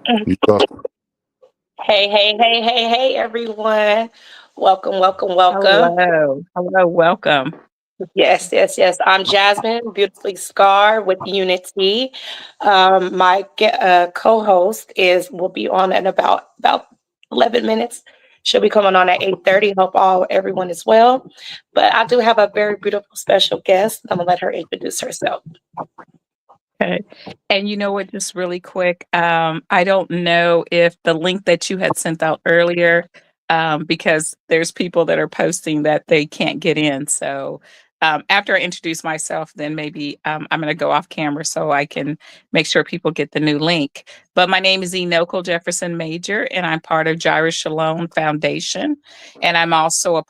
You talk. Hey, hey, hey, hey, hey, everyone. Welcome, welcome, welcome. Hello. Hello, welcome. Yes, yes, yes. I'm Jasmine, beautifully scarred with Unity. My co-host is will be on in about 11 minutes. She'll be coming on at 8:30. Hope all everyone is well. But I do have a very beautiful special guest. I'm gonna let her introduce herself. Okay. And you know what, just really quick, I don't know if the link that you had sent out earlier, because there's people that are posting that they can't get in. So after I introduce myself, then maybe I'm going to go off camera so I can make sure people get the new link. But my name is Enochel Jefferson Major, and I'm part of Jireh Shalom Foundation. And I'm also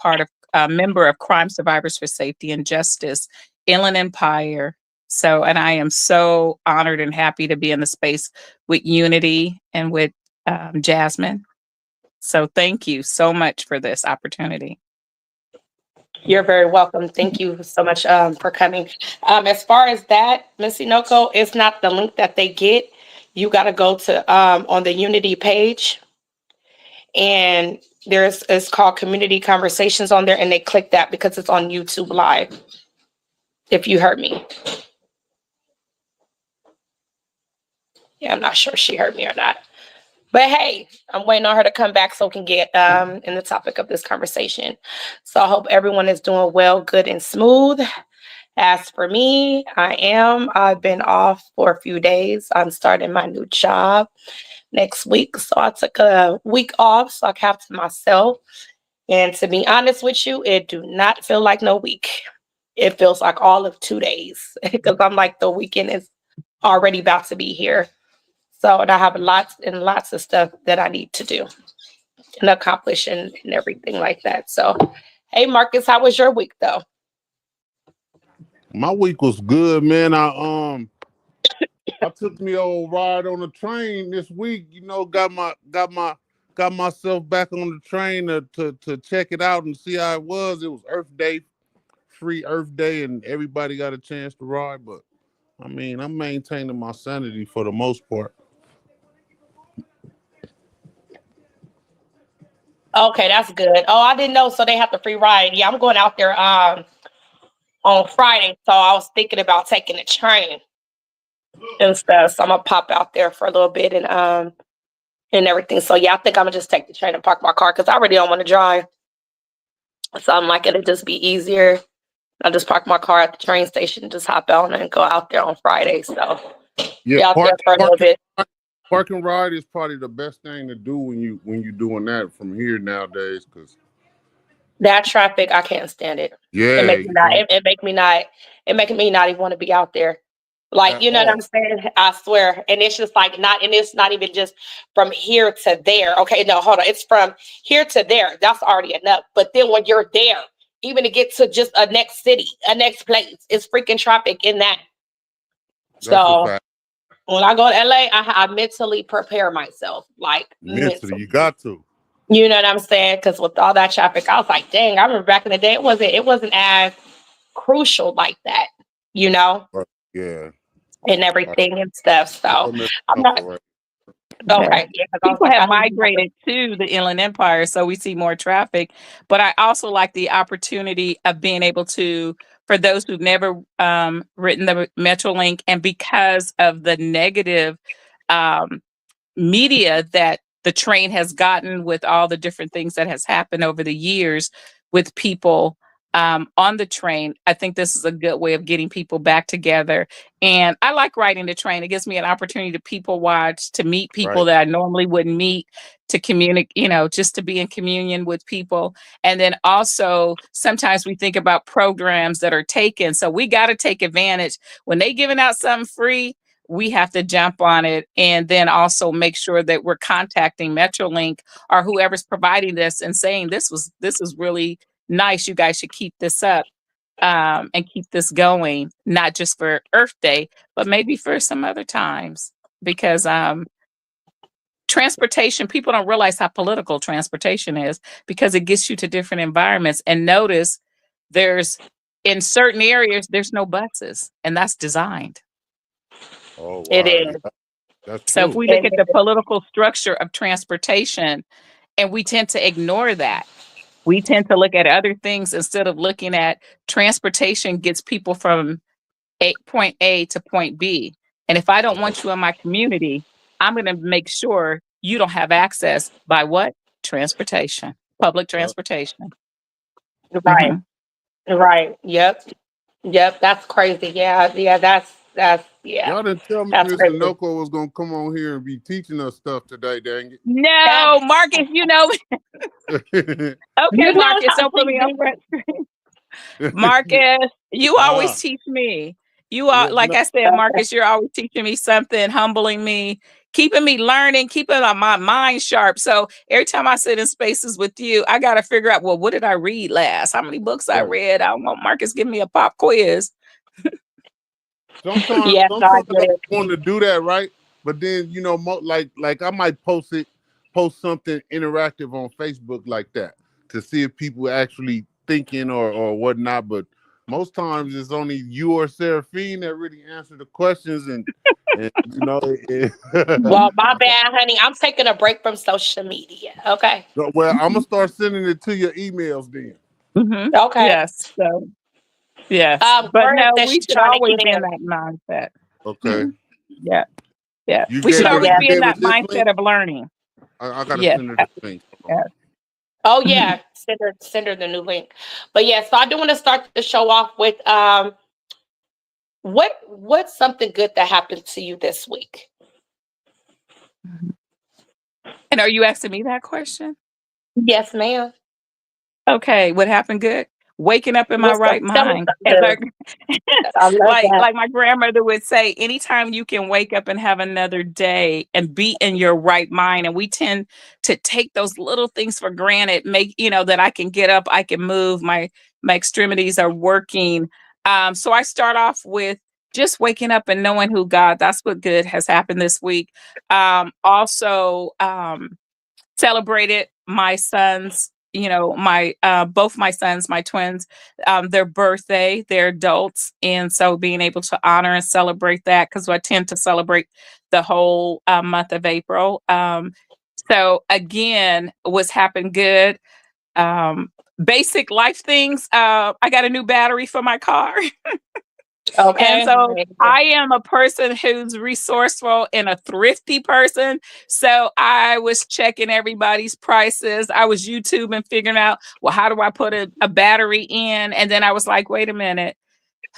a member of Crime Survivors for Safety and Justice, Inland Empire. So, and I am so honored and happy to be in the space with Unity and with Jasmine. So, thank you so much for this opportunity. You're very welcome. Thank you so much for coming. As far as that, Miss Inoko, it's not the link that they get. You got to go to on the Unity page, and there's it's called Community Conversations on there, and they click that because it's on YouTube Live. If you heard me, yeah, I'm not sure if she heard me or not. But hey, I'm waiting on her to come back so we can get in the topic of this conversation. So I hope everyone is doing well, good, and smooth. As for me, I've been off for a few days. I'm starting my new job next week. So I took a week off so I can have to myself. And to be honest with you, it do not feel like no week. It feels like all of 2 days because I'm like the weekend is already about to be here. So and I have lots and lots of stuff that I need to do and accomplish and everything like that. So, hey, Marcus, how was your week though? My week was good, man. I took me old ride on the train this week. Got myself back on the train to check it out and see how it was. It was Earth Day, free Earth Day, and everybody got a chance to ride. But I mean, I'm maintaining my sanity for the most part. Okay, that's good. Oh, I didn't know. So they have the free ride. Yeah, I'm going out there on Friday. So I was thinking about taking the train and stuff. So I'm gonna pop out there for a little bit and everything. So yeah, I think I'm gonna just take the train and park my car because I really don't want to drive. So I'm like, it'll just be easier. I'll just park my car at the train station, just hop on and go out there on Friday. So Yeah, be out there for a little bit. park and ride is probably the best thing to do when you doing that from here nowadays. Cause That traffic, I can't stand it. It yeah, makes me not. It make me not. It making me not even want to be out there. Like at you know what I'm all. saying? I swear. And it's just like not. And it's not even just from here to there. Okay, no, hold on. It's from here to there. That's already enough. But then when you're there, even to get to just a next city, a next place, it's freaking traffic in that. That's a So fact. when I go to LA, I mentally prepare myself, like Mentally, mentally. you got to. You know what I'm saying? Because with all that traffic, I was like, dang. I remember back in the day, it wasn't as crucial like that, you know, Right. Yeah. and Right. everything and stuff. So Wasn't I'm enough not for right. Yeah. okay. Yeah, because I was People like, have I didn't. migrated to the Inland Empire, so we see more traffic. But I also like the opportunity of being able to, for those who've never written the Metrolink, and because of the negative um, media that the train has gotten with all the different things that has happened over the years with people on the train. I think this is a good way of getting people back together. And I like riding the train. It gives me an opportunity to people watch, to meet people Right. that I normally wouldn't meet, to communicate, just to be in communion with people. And then also sometimes we think about programs that are taken. So we got to take advantage when they giving out something free. We have to jump on it, and then also make sure that we're contacting Metrolink or whoever's providing this and saying this is really nice. You guys should keep this up, and keep this going, not just for Earth Day, but maybe for some other times. Because transportation, people don't realize how political transportation is because it gets you to different environments. And notice there's in certain areas there's no buses, and that's designed. Oh It wow. is. Yeah. That's So if true. we look at the political structure of transportation, and we tend to ignore that, we tend to look at other things instead of looking at transportation gets people from point A to point B. And if I don't want you in my community, I'm going to make sure you don't have access by what? Transportation, public Yep. transportation. Right. Mhm. Right. Yep. Yep. That's crazy. Yeah. Yeah. That's yeah. Y'all didn't tell me That's Mr. crazy. Noko was gonna come on here and be teaching us stuff today, dang No, Marcus, it. okay, You know Marcus, how don't put she me on do. front. Marcus, you always Ah, teach me. You are, yeah, like no, I said, Marcus, you're always teaching me something, humbling me, keeping me learning, keeping my mind sharp. So every time I sit in spaces with you, I got to figure out, well, what did I read last? How many books I right. read? I want Marcus give me a pop quiz. Sometimes, Yes, I sometimes get I it. want to do that, right? But then like I might post something interactive on Facebook like that to see if people actually thinking or whatnot. But most times it's only you or Seraphine that really answer the questions, and Well, my bad, honey. I'm taking a break from social media. Okay. well, I'm gonna start sending it to your emails then. Hmm. Okay. Yes. So, yes. But Gloria no, says we she's should trying to always get be in in. that mindset. Okay, Mhm. Yeah. Yeah. you We should gave her always you Yeah. be in gave her that this link. mindset of learning. I gotta Yes. send her this link. Yeah. Oh Mhm. yeah. Send her the new link. But yeah, so I do want to start the show off with what's something good that happened to you this week? And are you asking me that question? Yes, ma'am. Okay, what happened good? Waking up in my right Tell me mind. something As I, good. I love that. like my grandmother would say, anytime you can wake up and have another day and be in your right mind, and we tend to take those little things for granted, make that I can get up, I can move, my extremities are working. So I start off with just waking up and knowing who God. That's what good has happened this week. Also, celebrated my sons, my both my sons, my twins, their birthday. They're adults, and so being able to honor and celebrate that, because I tend to celebrate the whole month of April. So again, what's happened good, basic life things. I got a new battery for my car. And Okay. so I am a person who's resourceful and a thrifty person. So I was checking everybody's prices. I was YouTube and figuring out, well, how do I put a battery in? And then I was like, wait a minute,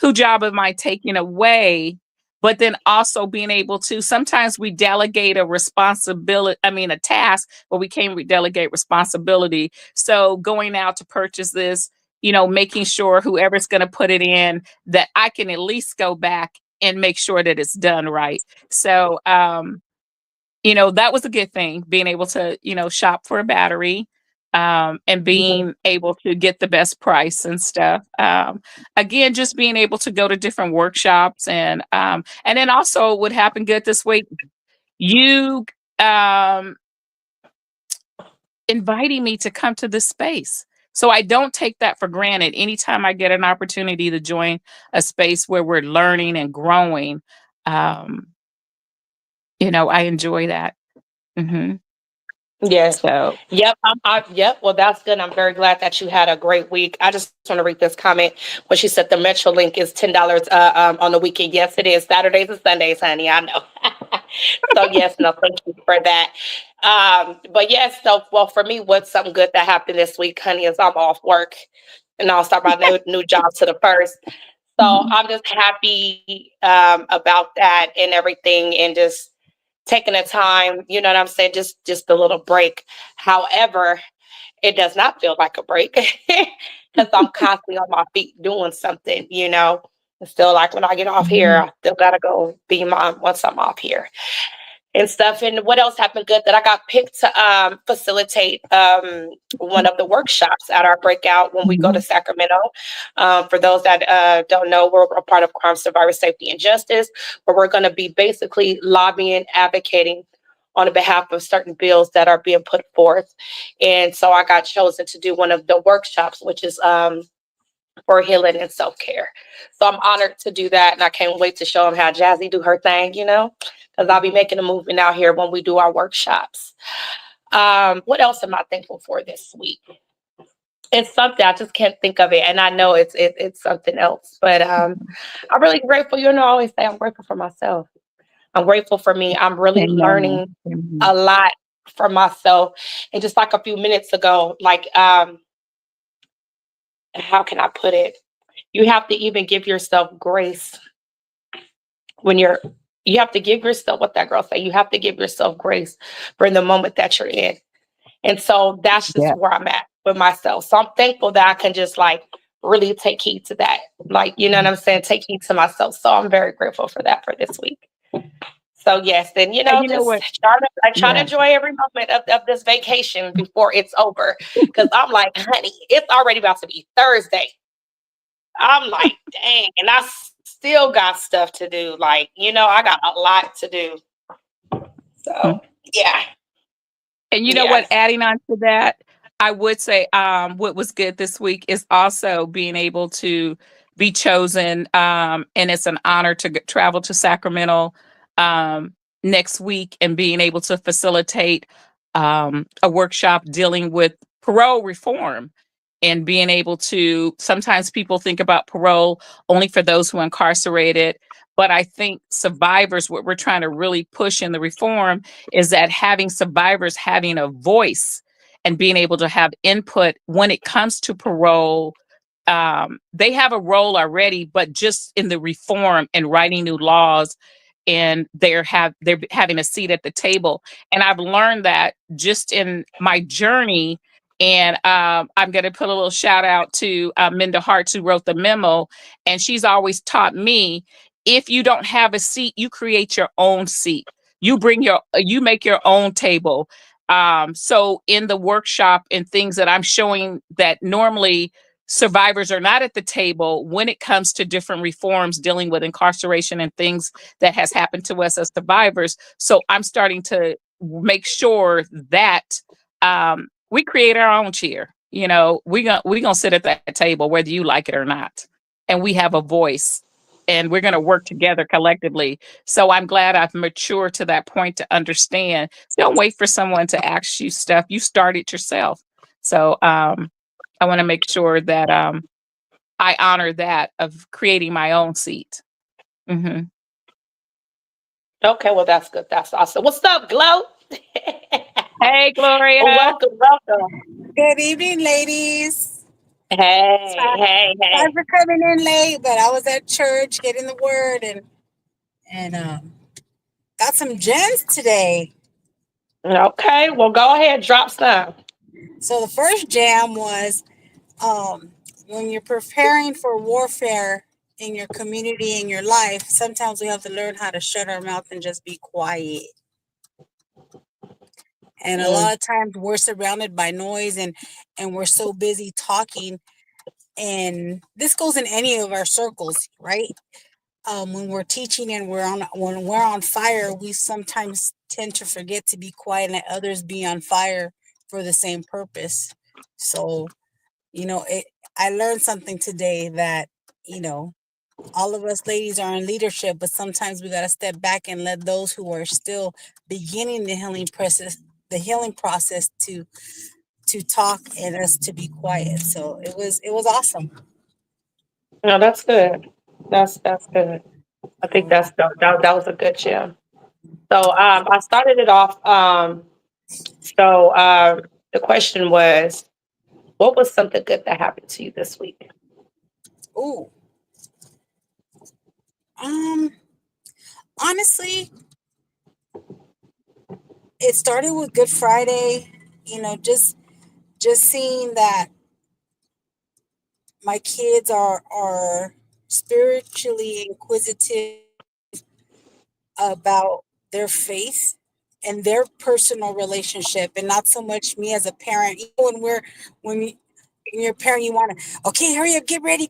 who job am I taking away? But then also being able to, sometimes we delegate a responsibility, a task, but we can't delegate responsibility. So going out to purchase this, making sure whoever's going to put it in, that I can at least go back and make sure that it's done right. So, that was a good thing, being able to, shop for a battery, and being able to get the best price and stuff. Again, just being able to go to different workshops, and then also what happened good this week, you um, inviting me to come to this space. So I don't take that for granted. Anytime I get an opportunity to join a space where we're learning and growing, um, I enjoy that. Hmm. Yes. So. Yep. Yep. Well, that's good. I'm very glad that you had a great week. I just want to read this comment when she said the Metro Link is $10 on the weekend. Yes, it is Saturdays and Sundays, honey. I know. So yes, no, thank you for that. But yes, so well for me, what's something good that happened this week, honey, is I'm off work, and I'll start my new job to the first. So Mhm. I'm just happy about that and everything, and just taking the time, you know what I'm saying? Just a little break. However, it does not feel like a break because I'm constantly on my feet doing something, It's still like when I get off here, Mhm. I still gotta go be mom once I'm off here and stuff. And what else happened good that I got picked to facilitate one of the workshops at our breakout when we go to Mhm. Sacramento. For those that don't know, we're a part of Crime Survivor Safety and Justice, where we're going to be basically lobbying, advocating on behalf of certain bills that are being put forth. And so I got chosen to do one of the workshops, which is for healing and self-care. So I'm honored to do that, and I can't wait to show them how Jazzy do her thing, because I'll be making a movement out here when we do our workshops. What else am I thankful for this week? It's something I just can't think of it, and I know it's something else. But I'm really grateful. You know, I always say I'm grateful for myself. I'm grateful for me. I'm really Amen. learning Amen. a lot for myself. And just like a few minutes ago, like how can I put it? You have to even give yourself grace when you have to give yourself what that girl said. You have to give yourself grace for the moment that you're in. And so that's just Yeah. where I'm at with myself. So I'm thankful that I can just like really take heed to that. Like, you know what I'm saying? Take heed to myself. So I'm very grateful for that for this week. So yes, then And you know just what? try to Yeah. enjoy every moment of this vacation before it's over. Cause I'm like, honey, it's already about to be Thursday. I'm like, dang, and still got stuff to do. Like, I got a lot to do. So yeah. And you know what? Yes. Adding on to that, I would say what was good this week is also being able to be chosen. And it's an honor to travel to Sacramento next week and being able to facilitate a workshop dealing with parole reform and being able to, sometimes people think about parole only for those who are incarcerated. But I think survivors, what we're trying to really push in the reform is that having survivors having a voice and being able to have input when it comes to parole. They have a role already, but just in the reform and writing new laws, and they're having a seat at the table. And I've learned that just in my journey. And I'm going to put a little shout out to Minda Harts, who wrote the memo, and she's always taught me, if you don't have a seat, you create your own seat. You make your own table. So in the workshop and things that I'm showing, that normally survivors are not at the table when it comes to different reforms dealing with incarceration and things that has happened to us as survivors. So I'm starting to make sure that we create our own chair. We gonna sit at that table whether you like it or not, and we have a voice, and we're gonna work together collectively. So I'm glad I've matured to that point to understand. Don't wait for someone to ask you stuff. You start it yourself. So I want to make sure that I honor that of creating my own seat. Hmm. Okay, well that's good. That's awesome. What's up, Glow? Hey, Gloria. Welcome, welcome. Good evening, ladies. Hey, Sorry, hey, sorry hey. for coming in late, but I was at church getting the word and got some gems today. Okay, well go ahead, drop some. So the first gem was um, when you're preparing for warfare in your community, in your life, sometimes we have to learn how to shut our mouth and just be quiet. And a Mm. lot of times we're surrounded by noise and we're so busy talking. And this goes in any of our circles, right? When we're teaching and when we're on fire, we sometimes tend to forget to be quiet and let others be on fire for the same purpose. So, I learned something today that, you know, all of us ladies are in leadership, but sometimes we got to step back and let those who are still beginning the healing process to talk and us to be quiet. So it was awesome. No, that's good. That's good. I think So, that was a good gem. So I started it off. So the question was, what was something good that happened to you this week? ooh, um, honestly, it started with Good Friday. Just seeing that my kids are spiritually inquisitive about their faith and their personal relationship, and not so much me as a parent. When you, when you're a parent, you want to, okay, hurry up, get ready,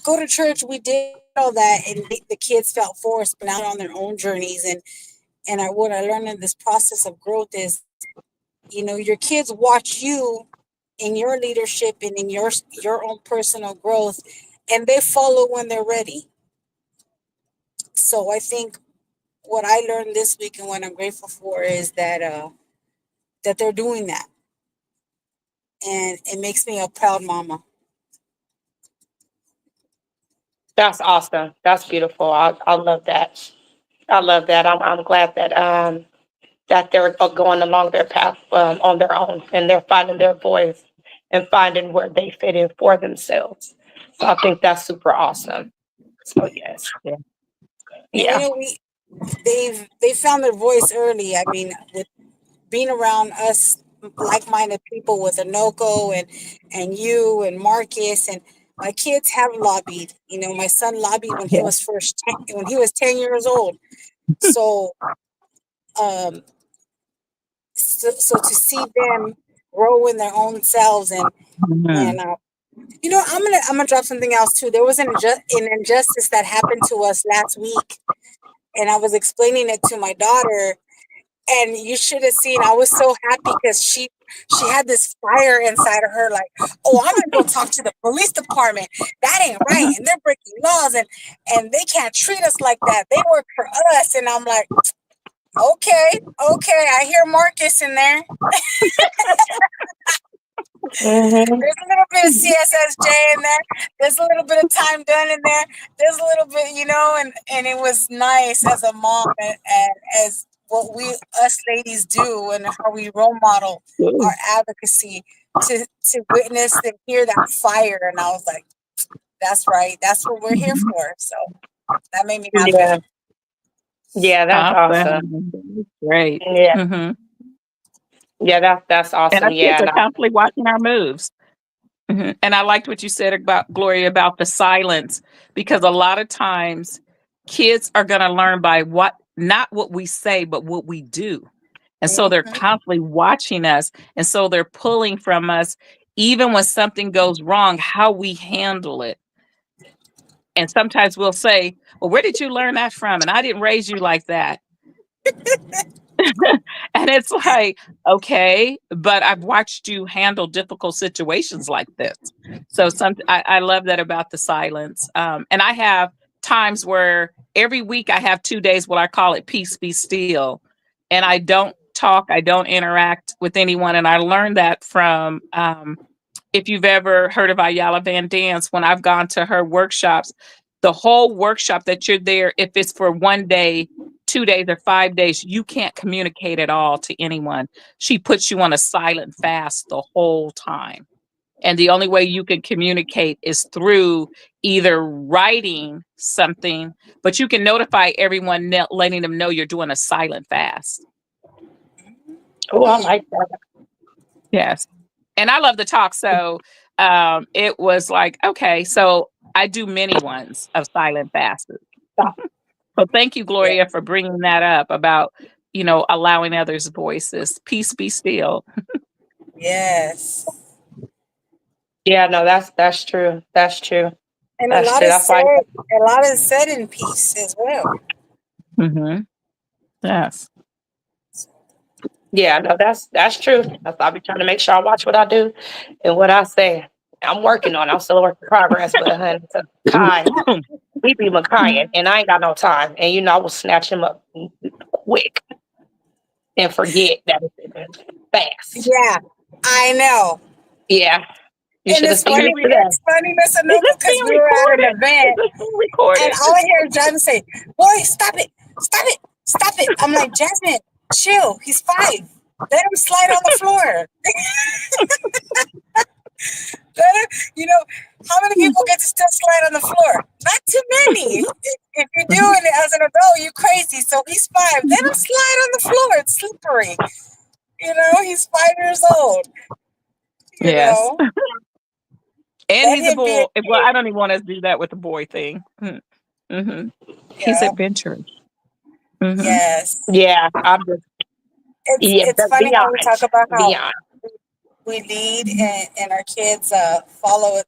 go to church. We did all that, and the kids felt forced, but now they're on their own journeys. What I learned in this process of growth is, your kids watch you in your leadership and in your own personal growth, and they follow when they're ready. So I think what I learned this week and what I'm grateful for is that that they're doing that, and it makes me a proud mama. That's awesome. That's beautiful. I love that. I love that. I'm glad that that they're going along their path on their own, and they're finding their voice and finding where they fit in for themselves. So I think that's super awesome. So yes, Yeah. And yeah, they found their voice early. I mean, with being around us like-minded people with Anoko and you and Marcus, and my kids have lobbied. My son lobbied when he Yeah. was when he was 10 years old. So um so to see them grow in their own selves, Mhm. and I'm gonna drop something else too. There was an injustice that happened to us last week, and I was explaining it to my daughter, and you should have seen. I was so happy because she had this fire inside of her, like, oh, I'm gonna go talk to the police department. That ain't right, and they're breaking laws, and they can't treat us like that. They work for us, and I'm like, okay, I hear Marcus in there. hmm, There's a little bit of CSSJ in there. There's a little bit of time done in there. There's a little bit, and it was nice as a mom, and as what us ladies do, and how we role model our Good. advocacy to witness and hear that fire. And I was like, that's right. That's what we're here Mhm. for. So that made me happy. yeah, yeah. That's awesome. Awesome. Great. Yeah, Hmm. yeah. That's And awesome. our kids Yeah, are constantly watching our moves. And I liked what you said about Gloria about the silence, because a lot of times kids are going to learn by not what we say, but what we do. And so they're Mhm. constantly watching us. And so they're pulling from us, even when something goes wrong, how we handle it. And sometimes we'll say, well, where did you learn that from? And I didn't raise you like that. And it's like, okay, but I've watched you handle difficult situations like this. So I love that about the silence. And I have times where every week I have 2 days, what I call it peace be still. And I don't talk, I don't interact with anyone. And I learned that from if you've ever heard of Ayala Van Dance, when I've gone to her workshops, the whole workshop that you're there, if it's for 1 day, 2 days, or 5 days, you can't communicate at all to anyone. She puts you on a silent fast the whole time. And the only way you can communicate is through either writing something, but you can notify everyone, letting them know you're doing a silent fast. oh, I Mm. like that. Yes. And I love to talk. So it was like, okay, so I do many ones of silent fasts. So thank you, Yeah. Gloria, for bringing that up about, allowing others' voices. Peace be still. Yes. Yeah, no, that's true. That's true. And That's true. That's why. a lot is said in peace as well. Hmm. Yes. Yeah, no, that's true. That's why I be trying to make sure I watch what I do and what I say. I'm working on it. I'm still a work in progress, but honey, to Kai, we be Makai, and I ain't got no time. And I will snatch him up quick and forget that it's fast. Yeah, I know. Yeah, you And should have it's seen me funny, today. Miss Is Anoka, this because being we were at an recorded? Is event, this being and recorded? all I hear Jasmine say, "Boy, stop it, stop it, stop it." I'm like, Jasmine, chill. He's 5. Let him slide on the floor. Let him, you know, how many people get to still slide on the floor? Not too many. If you're doing it as an adult, you crazy. So he's 5. Let him slide on the floor. It's slippery. He's 5 years old. You Yes. know, And let he's a him be a boy. Well, kid. I don't even want to do that with the boy thing. Mm-hmm. He's Yeah. adventurous. Hmm. Yes. Yeah, I'm just yeah, It's but funny how we talk about how beyond. we lead, and our kids follow it.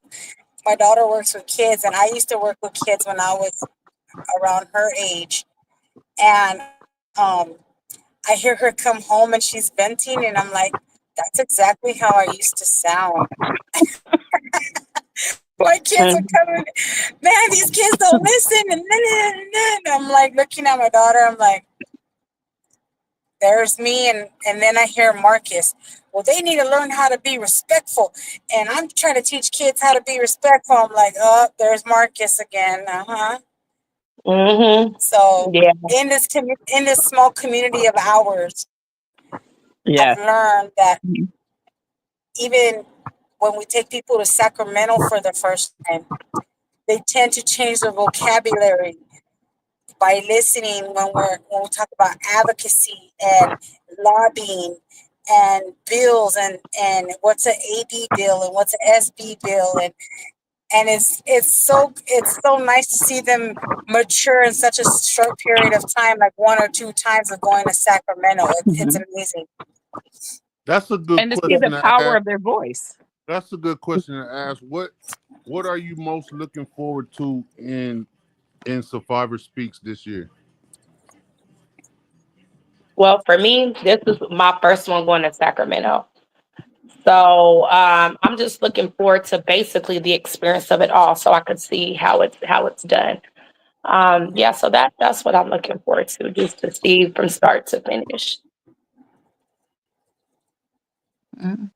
My daughter works with kids, and I used to work with kids when I was around her age. And um, I hear her come home and she's venting, and I'm like, that's exactly how I used to sound. My kids Mhm. are coming, man, these kids don't listen. And I'm like looking at my daughter, I'm like, there's me, and then I hear Marcus. Well, they need to learn how to be respectful, and I'm trying to teach kids how to be respectful. I'm like, oh, there's Marcus again. Mm-hmm. So Yeah. in this small community of ours, Yeah. I've learned that Mhm. even when we take people to Sacramento for the first time, they tend to change their vocabulary by listening when we talk about advocacy and lobbying and bills and what's an AB bill and what's an SB bill, and it's so nice to see them mature in such a short period of time, like 1 or 2 times of going to Sacramento. It's Mhm. amazing. That's a good And to see the question to power ask. of their voice. That's a good question to ask. What are you most looking forward to in Survivor Speaks this year? Well, for me, this is my first one going to Sacramento. So I'm just looking forward to basically the experience of it all, so I could see how it's done. Yeah, so that's what I'm looking forward to, just to see from start to finish. Mhm.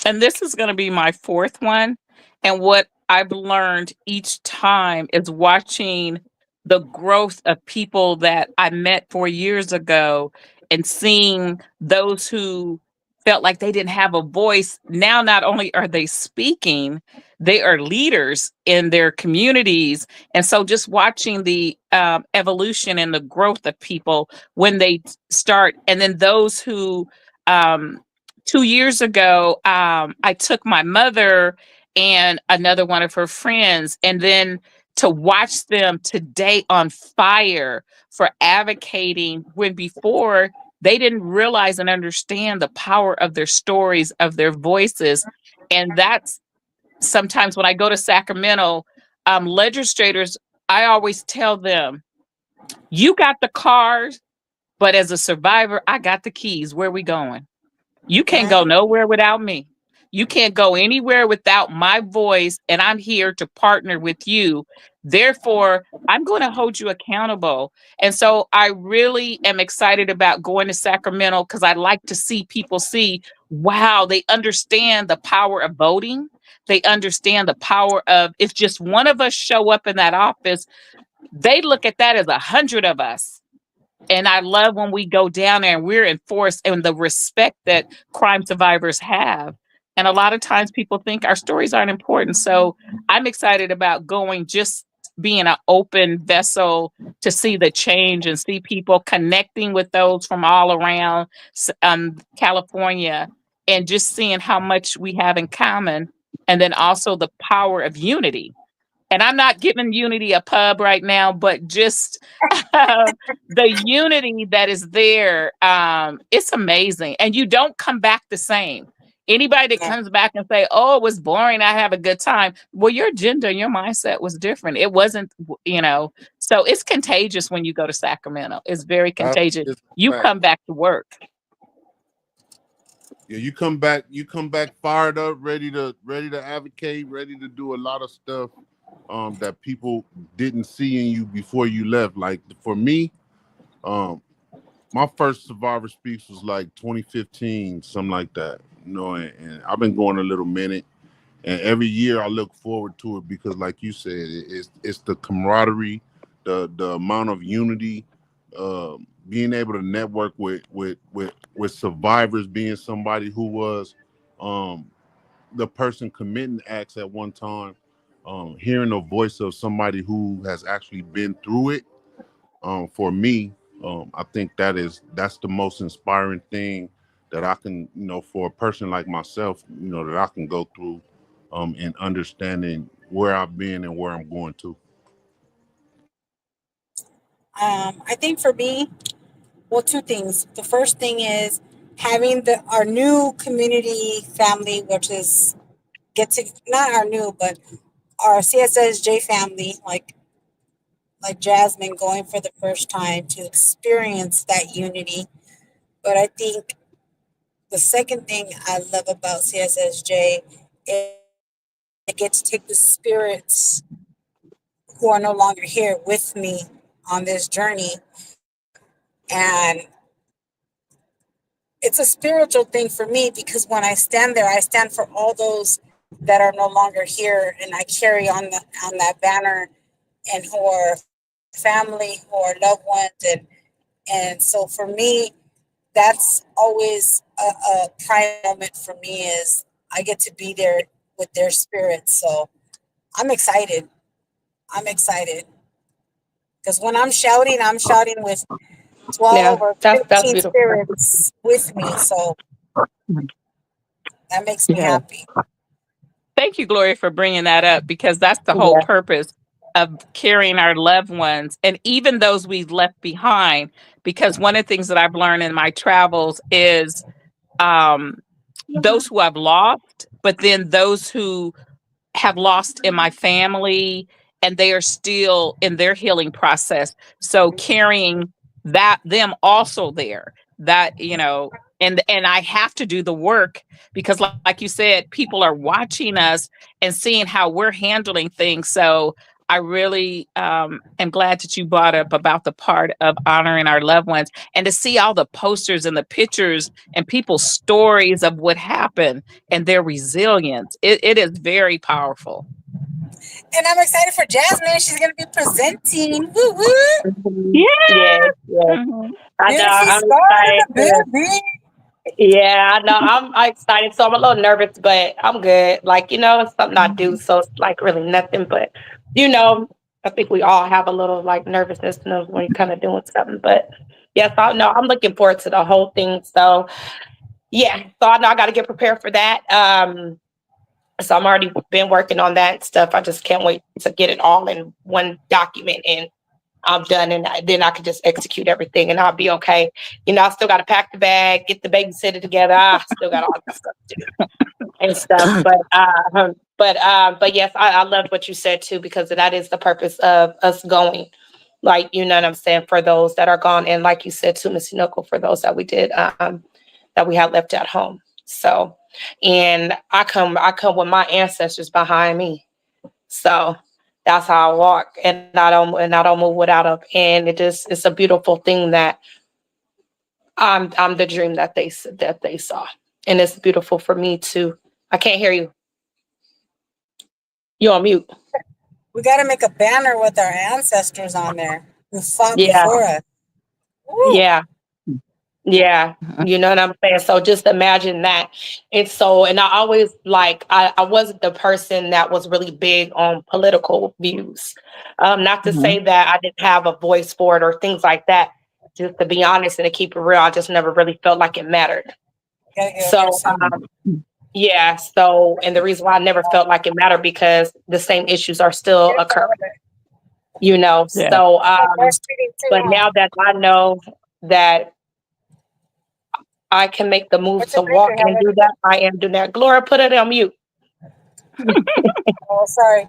And this is going to be my fourth one. And what I've learned each time is watching the growth of people that I met 4 years ago and seeing those who felt like they didn't have a voice. Now, not only are they speaking, they are leaders in their communities. And so just watching the evolution and the growth of people when they start, and then those who, um, 2 years ago, I took my mother and another one of her friends, and then to watch them today on fire for advocating when before they didn't realize and understand the power of their stories, of their voices. And that's sometimes when I go to Sacramento, legislators, I always tell them, you got the cars, but as a survivor, I got the keys. Where we going? You can't go Mhm. nowhere without me. You can't go anywhere without my voice, and I'm here to partner with you. Therefore, I'm going to hold you accountable. And so I really am excited about going to Sacramento because I like to see people see, wow, they understand the power of voting. They understand the power of if just one of us show up in that office, they look at that as 100 of us. And I love when we go down there and we're enforced and the respect that crime survivors have. And a lot of times people think our stories aren't important. So I'm excited about going, just being an open vessel to see the change and see people connecting with those from all around California, and just seeing how much we have in common. And then also the power of unity. And I'm not giving Unity a pub right now, but just the unity that is there, it's amazing. And you don't come back the same. Anybody that Yeah. comes back and say, "Oh, it was boring, I have a good time," well, your agenda and your mindset was different. It wasn't, So it's contagious when you go to Sacramento. It's very That contagious. is a You fact. come back to work. Yeah, you come back fired up, ready to advocate, ready to do a lot of stuff that people didn't see in you before you left. Like for me, um, my first Survivor Speaks was like 2015, something like that. And I've been going a little minute, and every year I look forward to it because, like you said, it's the camaraderie, the amount of unity, being able to network with survivors, being somebody who was um, the person committing acts at one time, hearing the voice of somebody who has actually been through it. For me, I think that's the most inspiring thing that I can, for a person like myself, that I can go through, in understanding where I've been and where I'm going to. I think for me, well, two things. The first thing is having our new community family, which is get to not our new, but our CSSJ family, like Jasmine going for the first time to experience that unity. But I think the second thing I love about CSSJ is I get to take the spirits who are no longer here with me on this journey, and it's a spiritual thing for me, because when I stand there, I stand for all those that are no longer here, and I carry on that banner, and who are family, who are loved ones, and so for me, that's always a prime moment for me, is I get to be there with their spirits. So I'm excited. I'm excited because when I'm shouting with 12 Yeah, or that's 15 beautiful. spirits with me. So that makes me Yeah. happy. Thank you, Gloria, for bringing that up, because that's the whole Yeah. purpose of carrying our loved ones and even those we've left behind. Because one of the things that I've learned in my travels is um, those who I've lost, but then those who have lost in my family, and they are still in their healing process. So carrying them also there, that, and I have to do the work, because like you said, people are watching us and seeing how we're handling things. So I really am glad that you brought up about the part of honoring our loved ones, and to see all the posters and the pictures and people's stories of what happened and their resilience. It is very powerful. And I'm excited for Jasmine. She's going to be presenting. Woo woo. Yeah. Yes, yes. Mhm. I know. Beautiful I'm star in excited the too. building. Yeah, I know. I'm excited. So I'm a little nervous, but I'm good. Like, it's something I do, so it's like really nothing. But I think we all have a little like nervousness when you're kind of doing something. But yes, I know I'm looking forward to the whole thing. So yeah, so I know I got to get prepared for that. So I'm already been working on that stuff. I just can't wait to get it all in one document, and I'm done, and then I can just execute everything, and I'll be okay. I still got to pack the bag, get the babysitter together. I still got all that stuff to do and stuff. But yes, I loved what you said too, because that is the purpose of us going. Like, you know what I'm saying, for those that are gone, and like you said too, Miss Yunoko, for those that we did that we had left at home. So, and I come with my ancestors behind me. So that's how I walk, and I don't move without them. And it's a beautiful thing that I'm the dream that they saw, and it's beautiful for me too. I can't hear you. You on mute? We got to make a banner with our ancestors on there who fought Yeah, before us. Woo. yeah. Yeah, you know what I'm saying? So just imagine that. And I always I wasn't the person that was really big on political views. Not to say Mhm. that I didn't have a voice for it or things like that. Just to be honest and to keep it real, I just never really felt like it mattered. Gotta get over So, yourself. yeah. So, and the reason why I never felt like it mattered, because the same issues are still occurring, Yeah. So, Breastfeeding too, but huh? now that I know that I can make the move What's to your pleasure? walk and do that, I am doing that. Gloria, put it on mute. Oh, sorry.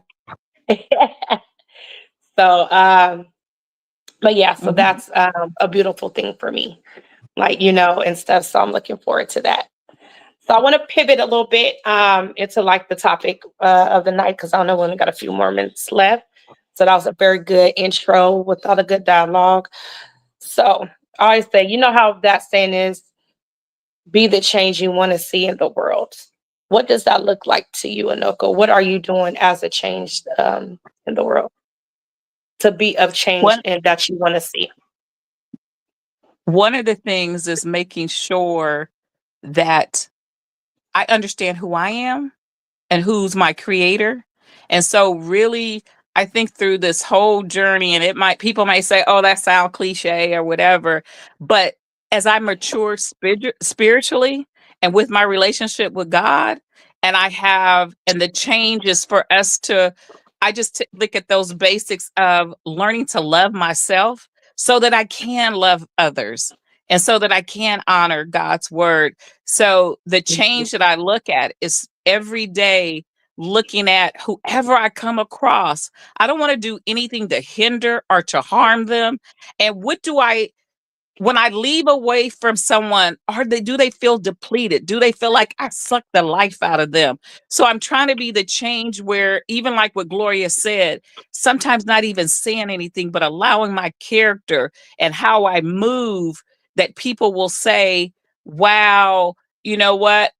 So, but yeah, so Mhm. that's a beautiful thing for me, and stuff. So I'm looking forward to that. So I want to pivot a little bit into like the topic of the night, because I know we only got a few more minutes left. So that was a very good intro with all the good dialogue. So I always say, you know how that saying is, be the change you want to see in the world. What does that look like to you, Anoko? What are you doing as a change in the world to be of change One and that you want to see? one of the things is making sure that I understand who I am and who's my creator. And so really, I think through this whole journey, and people might say, oh, that sounds cliche or whatever. But as I mature spiritually and with my relationship with God, and the change is for us to, look at those basics of learning to love myself so that I can love others and so that I can honor God's word. So the change that I look at is every day looking at whoever I come across. I don't want to do anything to hinder or to harm them. And when I leave away from someone, do they feel depleted? Do they feel like I sucked the life out of them? So I'm trying to be the change where, even like what Gloria said, sometimes not even saying anything, but allowing my character and how I move, that people will say, wow, you know what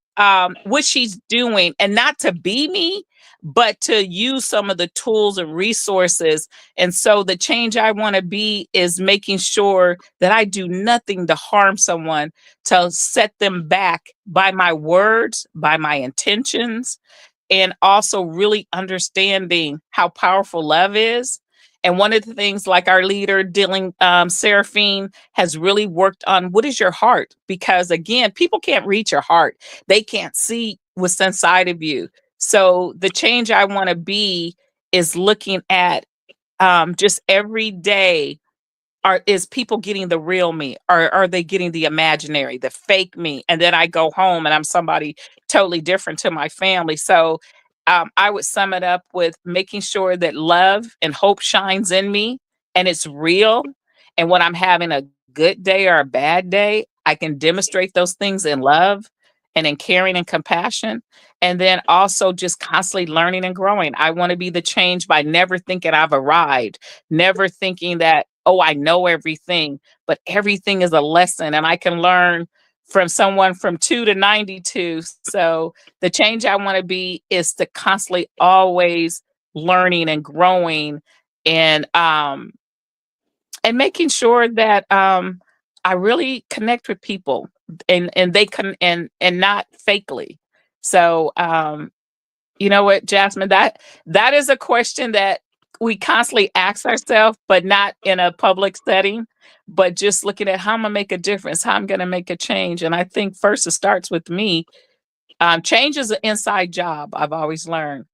she's doing, and not to be me, but to use some of the tools and resources. And so the change I want to be is making sure that I do nothing to harm someone, to set them back by my words, by my intentions, and also really understanding how powerful love is. And one of the things, like our leader, dealing Seraphine, has really worked on, what is your heart? Because again, people can't reach your heart. They can't see what's inside of you. So the change I want to be is looking at just every day, is people getting the real me, or are they getting the imaginary, the fake me? And then I go home and I'm somebody totally different to my family. So I would sum it up with making sure that love and hope shines in me, and it's real. And when I'm having a good day or a bad day, I can demonstrate those things in love and in caring and compassion. And then also just constantly learning and growing. I want to be the change by never thinking I've arrived, never thinking that, oh, I know everything, but everything is a lesson, and I can learn from someone from 2 to 92. So the change I want to be is to constantly always learning and growing, and making sure that I really connect with people, and they can, and not fakely. So you know what, Jasmine, that is a question that we constantly ask ourselves, but not in a public setting, but just looking at how I'm gonna make a difference, how I'm gonna make a change. And I think first it starts with me. Change is an inside job. I've always learned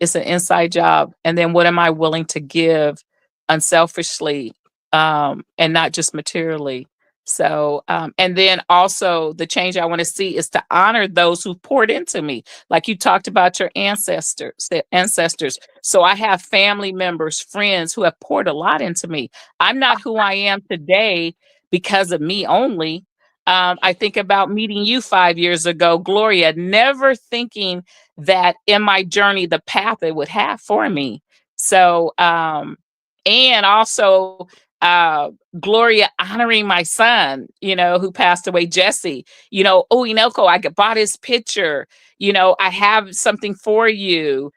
it's an inside job. And then what am I willing to give unselfishly, and not just materially? So, and then also the change I want to see is to honor those who poured into me. Like you talked about your ancestors. So I have family members, friends who have poured a lot into me. I'm not who I am today because of me only. I think about meeting you 5 years ago, Gloria, never thinking that in my journey, the path it would have for me. So, and also, uh, Gloria honoring my son, who passed away, Jesse, oh, Inoko, I could bought his picture, I have something for you.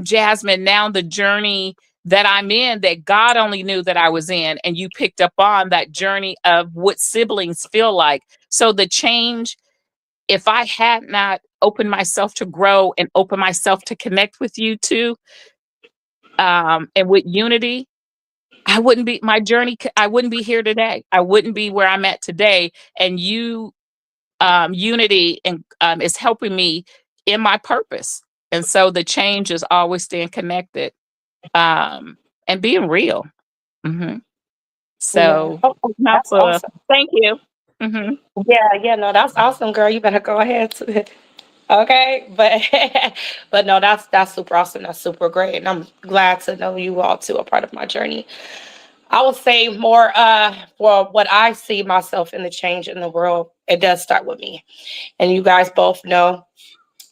Jasmine, now the journey that I'm in, that God only knew that I was in, and you picked up on that journey of what siblings feel like. So the change, if I had not opened myself to grow and open myself to connect with you too, and with unity, I wouldn't be my journey. I wouldn't be here today. I wouldn't be where I'm at today. And you, unity, and is helping me in my purpose. And so the change is always staying connected, and being real. hmm Yeah. So Oh, that's that's a awesome. thank you. hmm Yeah, no, that's awesome, girl. You better go ahead. Okay, but but no, that's super awesome. That's super great, and I'm glad to know you all too, a part of my journey. I would say more for what I see myself in the change in the world. It does start with me, and you guys both know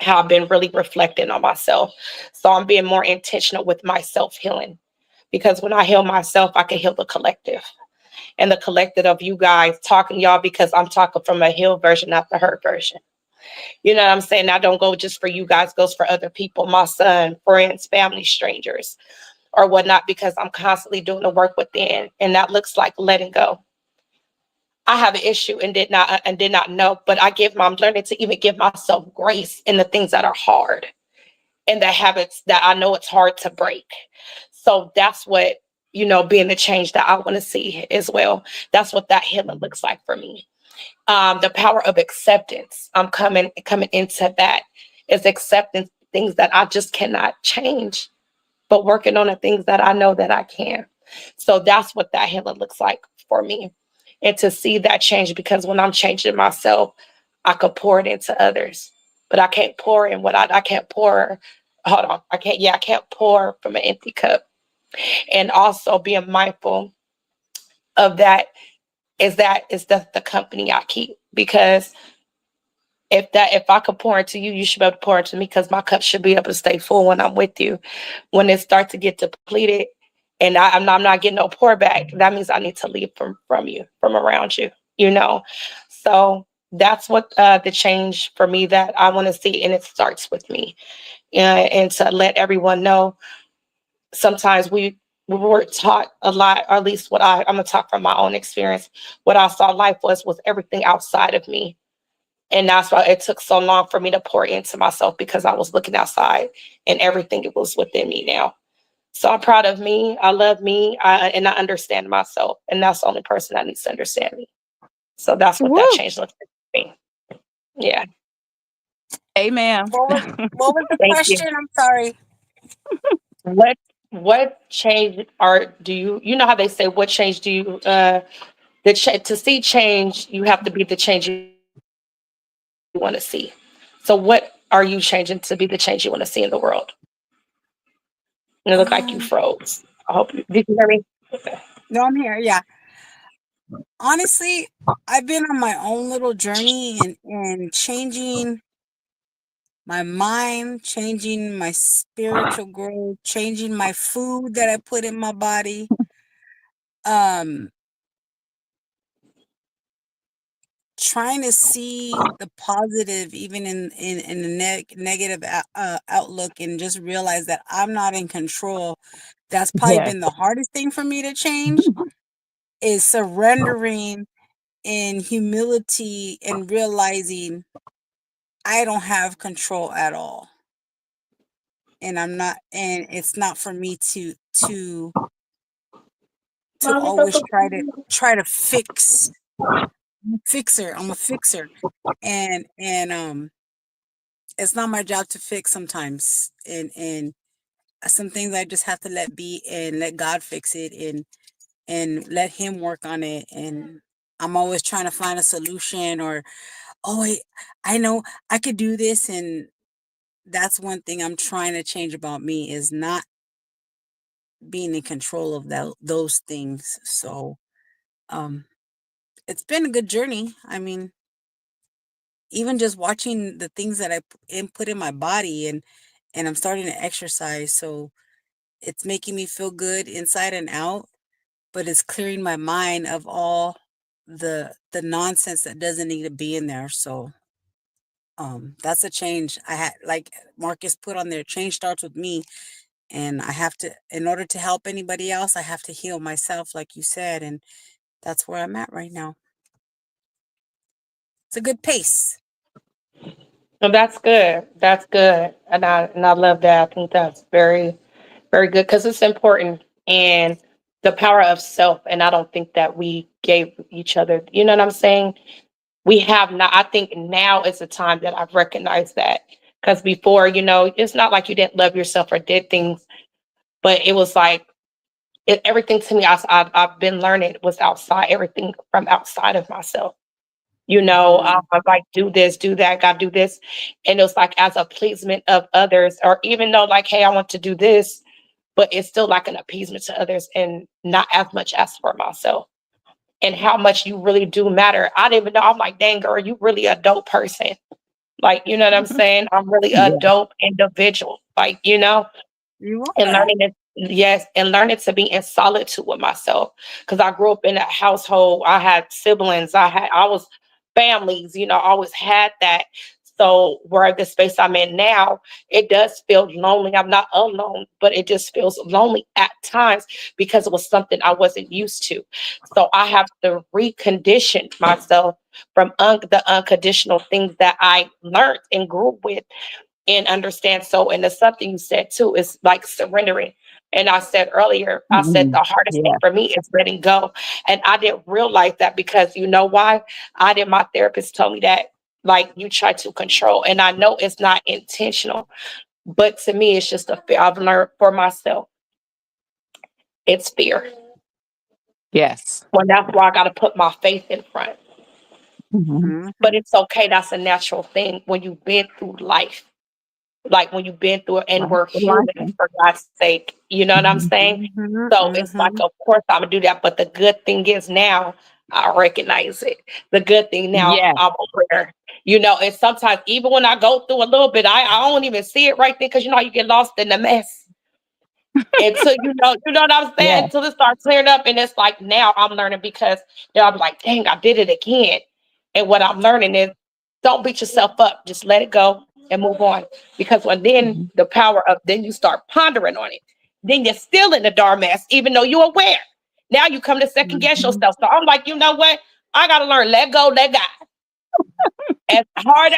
how I've been really reflecting on myself. So I'm being more intentional with my self healing, because when I heal myself, I can heal the collective, and the collective of you guys talking y'all, because I'm talking from a healed version, not the hurt version. You know what I'm saying? I don't go just for you guys, goes for other people, my son, friends, family, strangers, or whatnot, because I'm constantly doing the work within. And that looks like letting go. I have an issue and did not know, but I'm learning to even give myself grace in the things that are hard, and the habits that I know it's hard to break. So that's what, being the change that I want to see as well. That's what that healing looks like for me. The power of acceptance. I'm coming into that, is accepting things that I just cannot change, but working on the things that I know that I can. So that's what that healing looks like for me. And to see that change, because when I'm changing myself, I could pour it into others. But I can't pour in I can't pour. Hold on. I can't pour from an empty cup. And also being mindful of that is the company I keep. Because if I could pour into you, you should be able to pour into me, because my cup should be able to stay full when I'm with you. When it starts to get depleted and I'm not getting no pour back, that means I need to leave from you, from around you, you know. So That's what the change for me that I want to see, and it starts with me. And to let everyone know, sometimes we were taught a lot, or at least what I'm gonna talk from my own experience. What I saw life was everything outside of me, and that's why it took so long for me to pour into myself, because I was looking outside and everything it was within me now. So I'm proud of me. I love me, and I understand myself, and that's the only person that needs to understand me. So that's what that Woo. change looks like for me. Yeah. Amen. What was the Thank you. question? I'm sorry. What what change are do you know how they say, what change do you to see change, you have to be the change you want to see. So what are you changing to be the change you want to see in the world? And it looked like you Um, froze. I hope you did you hear me? Okay. no, I'm here. Yeah. Honestly, I've been on my own little journey and changing my mind, changing my spiritual growth, changing my food that I put in my body. Um, Trying to see the positive even in the negative outlook, and just realize that I'm not in control. That's probably Yes. been the hardest thing for me to change, is surrendering in humility and realizing I don't have control at all. And it's not for me to Mommy, go always to try to fix. I'm a fixer. I'm a fixer. And it's not my job to fix sometimes. And some things I just have to let be and let God fix it, and let him work on it. And I'm always trying to find a solution, or, oh wait, I know I could do this. And that's one thing I'm trying to change about me, is not being in control of those things. So um it's been a good journey. I mean, even just watching the things that I put in my body, and I'm starting to exercise, so it's making me feel good inside and out, but it's clearing my mind of all the nonsense that doesn't need to be in there. So that's a change I had, like Marcus put on there. Change starts with me, and I have to, in order to help anybody else, I have to heal myself, like you said, and that's where I'm at right now. It's a good pace. Well, that's good. That's good. And I love that. I think that's very, very good, because it's important, and the power of self. And I don't think that we gave each other, you know what I'm saying? We have not. I think now is the time that I've recognized that. Because before, it's not like you didn't love yourself or did things, but it was like everything to me, I've been learning was outside, everything from outside of myself. Hmm. I'm like, do this, do that, got to do this. And it was like as a pleasement of others, or even though, like, hey, I want to do this, but it's still like an appeasement to others and not as much as for myself. And how much you really do matter. I didn't even know. I'm like, dang, girl, you really a dope person. Like, you know what I'm saying? I'm really a Yeah. dope individual. Like, You and are. learning it, yes, and learning to be in solitude with myself, because I grew up in a household. I had siblings, I was families, I always had that. So where the space I'm in now, it does feel lonely. I'm not alone, but it just feels lonely at times, because it was something I wasn't used to. So I have to recondition myself from the unconditional things that I learned and grew with and understand. So, and there's something you said too, is like surrendering. And I said earlier, I said Mhm. the hardest thing Yeah. for me is letting go. And I didn't realize that, because you know why? My therapist told me that, like, you try to control. And I know it's not intentional, but to me, it's just a fear I've learned for myself. It's fear. Yes. Well, that's why I got to put my faith in front. Mhm. But Hmm. it's okay. That's a natural thing when you've been through life, like when you've been through it, and Life we're for life. human, for God's sake. You know what I'm Mhm. saying? Hmm. So it's like, Hmm. of course, I'm gonna do that. But the good thing is now I recognize it. The good thing now Yes. I'm aware. And sometimes even when I go through a little bit, I don't even see it right there, because you get lost in the mess until you know what I'm saying, Yes. until it starts clearing up. And it's like now I'm learning, because I'm like, dang, I did it again. And what I'm learning is don't beat yourself up. Just let it go and move on. Because when then Mhm. the power of then you start pondering on it, then you're still in the dark mess, even though you're aware. Now you come to second guess Mhm. yourself. So I'm like, you know what? I gotta learn, let go, let God. As hard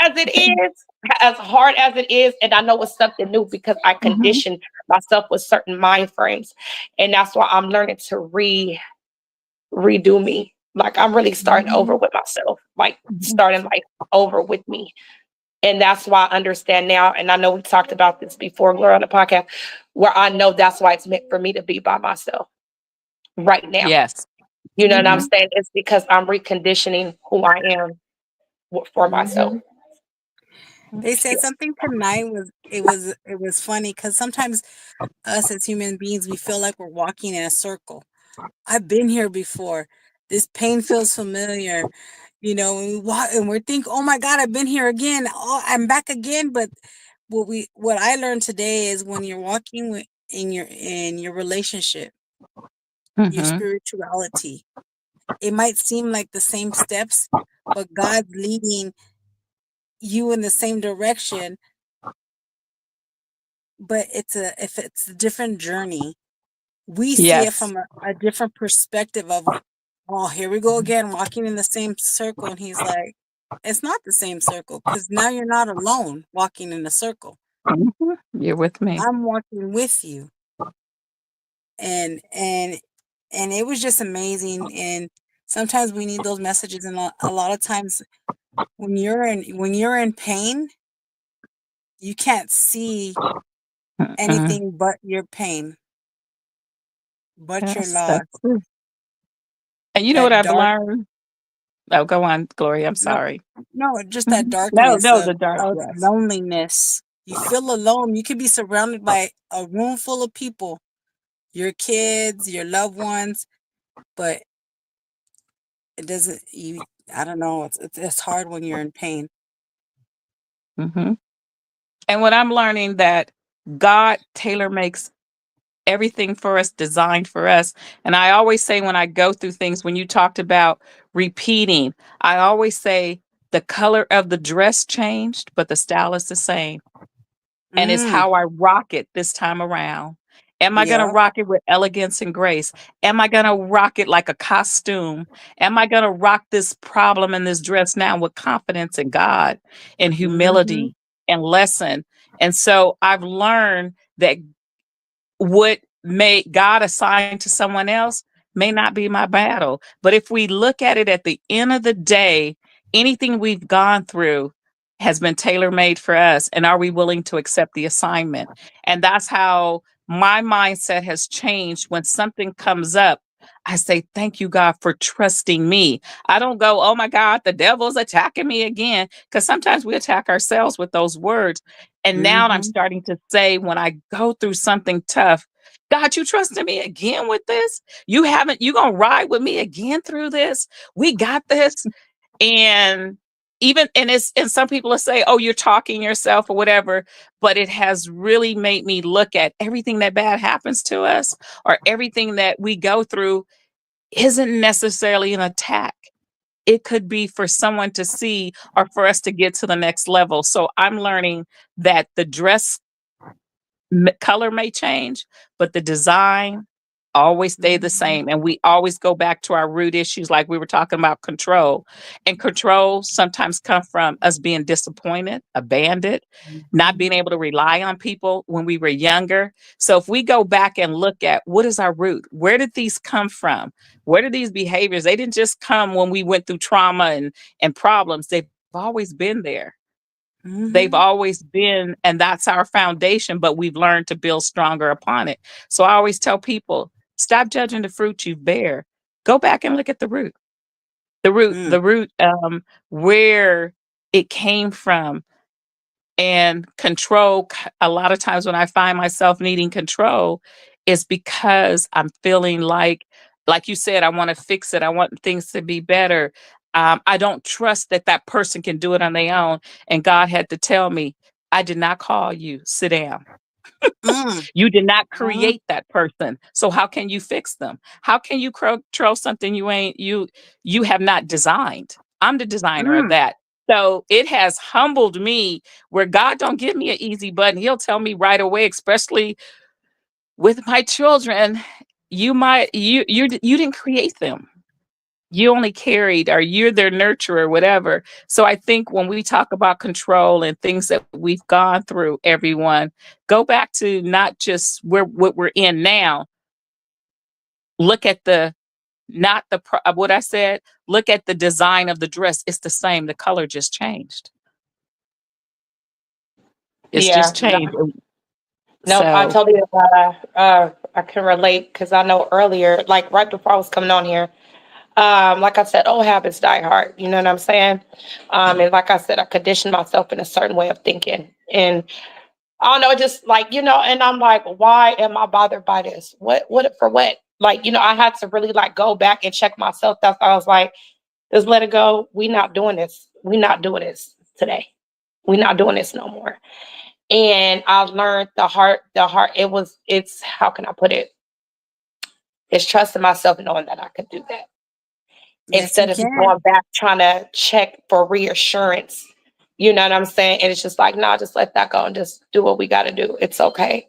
as it is, and I know it's something new because I Mhm. conditioned myself with certain mind frames. And that's why I'm learning to redo me. Like I'm really starting over Mhm. with myself, like Mhm. starting life over with me. And that's why I understand now. And I know we talked about this before, Laura, on the podcast, where I know that's why it's meant for me to be by myself right now. Yes. You know what I'm Mhm. Mhm. saying? It's because I'm reconditioning who I am for myself. Mhm. They said Yeah. something tonight it was funny because sometimes us as human beings we feel like we're walking in a circle. I've been here before. This pain feels familiar. And we walk and we think, oh my God, I've been here again. Oh, I'm back again. But what I learned today is when you're walking in your relationship, your Mhm. spirituality, it might seem like the same steps, but God's leading you in the same direction, but it's a different journey. We see it Yes. from a different perspective of, oh, here we go again, walking in the same circle. And he's like, it's not the same circle because now you're not alone walking in a circle. Mhm. You're with me. I'm walking with you. And it was just amazing. And sometimes we need those messages. And a lot of times when you're in pain, you can't see Mm-mm. anything but your pain, but your Yes, that's loss. true. And you know what That I've dark learned? Oh, go on, Gloria. I'm no sorry. no, just that Mhm. No, darkness no, of the dark. of Yes. loneliness. You feel alone. You could be surrounded by a room full of people, your kids, your loved ones, but it doesn't you I don't know, it's hard when you're in pain. Hmm. And what I'm learning that God tailor makes everything for us, designed for us. And I always say when I go through things, when you talked about repeating, I always say the color of the dress changed, but the style is the same. And it's Mm, how I rock it this time around. Am I going to yeah. rock it with elegance and grace? Am I going to rock it like a costume? Am I going to rock this problem and this dress now with confidence in God and Mhm. humility and lesson? And so I've learned that what may God assign to someone else may not be my battle. But if we look at it at the end of the day, anything we've gone through has been tailor made for us. And are we willing to accept the assignment? And that's how my mindset has changed when something comes up. I say, thank you, God, for trusting me. I don't go, oh my God, the devil's attacking me again. Because sometimes we attack ourselves with those words. And now I'm Mhm. starting to say, when I go through something tough, God, you trusted me again with this? You gonna ride with me again through this? We got this. And and some people will say, oh, you're talking yourself or whatever, but it has really made me look at everything that bad happens to us or everything that we go through isn't necessarily an attack. It could be for someone to see or for us to get to the next level. So I'm learning that the dress color may change, but the design always stay the Mhm. same. And we always go back to our root issues, like we were talking about control. And control sometimes come from us being disappointed, abandoned, not Mhm. being able to rely on people when we were younger. So if we go back and look at what is our root, where did these come from? Where did these behaviors? They didn't just come when we went through trauma and problems. They've always been there. They've Mhm. always been, and that's our foundation, but we've learned to build stronger upon it. So I always tell people, stop judging the fruit you bear. Go back and look at the root. Mm. The root, where it came from, and control. A lot of times when I find myself needing control, is because I'm feeling like you said, I want to fix it. I want things to be better. I don't trust that that person can do it on their own. And God had to tell me, I did not call you. Sit down. Mm. You did not Mhm. create that person. So how can you fix them? How can you control something you have not designed? I'm the designer of that. So it has humbled me where God don't give me an easy button. He'll tell me right away, especially with my children, you didn't create them. You only carried, or you're their nurturer, whatever. So I think when we talk about control and things that we've gone through, everyone, go back to not just what we're in now. Look at the not the what I said. Look at the design of the dress. It's the same. The color just changed. It's Yeah, just changed. no, I So totally I can relate because I know earlier, like right before I was coming on here, like I said, old habits die hard. You know what I'm saying? And like I said, I conditioned myself in a certain way of thinking, and I don't know, just like and I'm like, why am I bothered by this? What for what? Like I had to really like go back and check myself. That's why I was like, just let it go. We not doing this. We not doing this today. We not doing this no more. And I learned the heart, it's, how can I put it? It's trusting myself, knowing that I could do that. Yes, you Instead of can. going back trying to check for reassurance. You know what I'm saying? And it's just like, nah, just let that go and just do what we got to do. It's okay.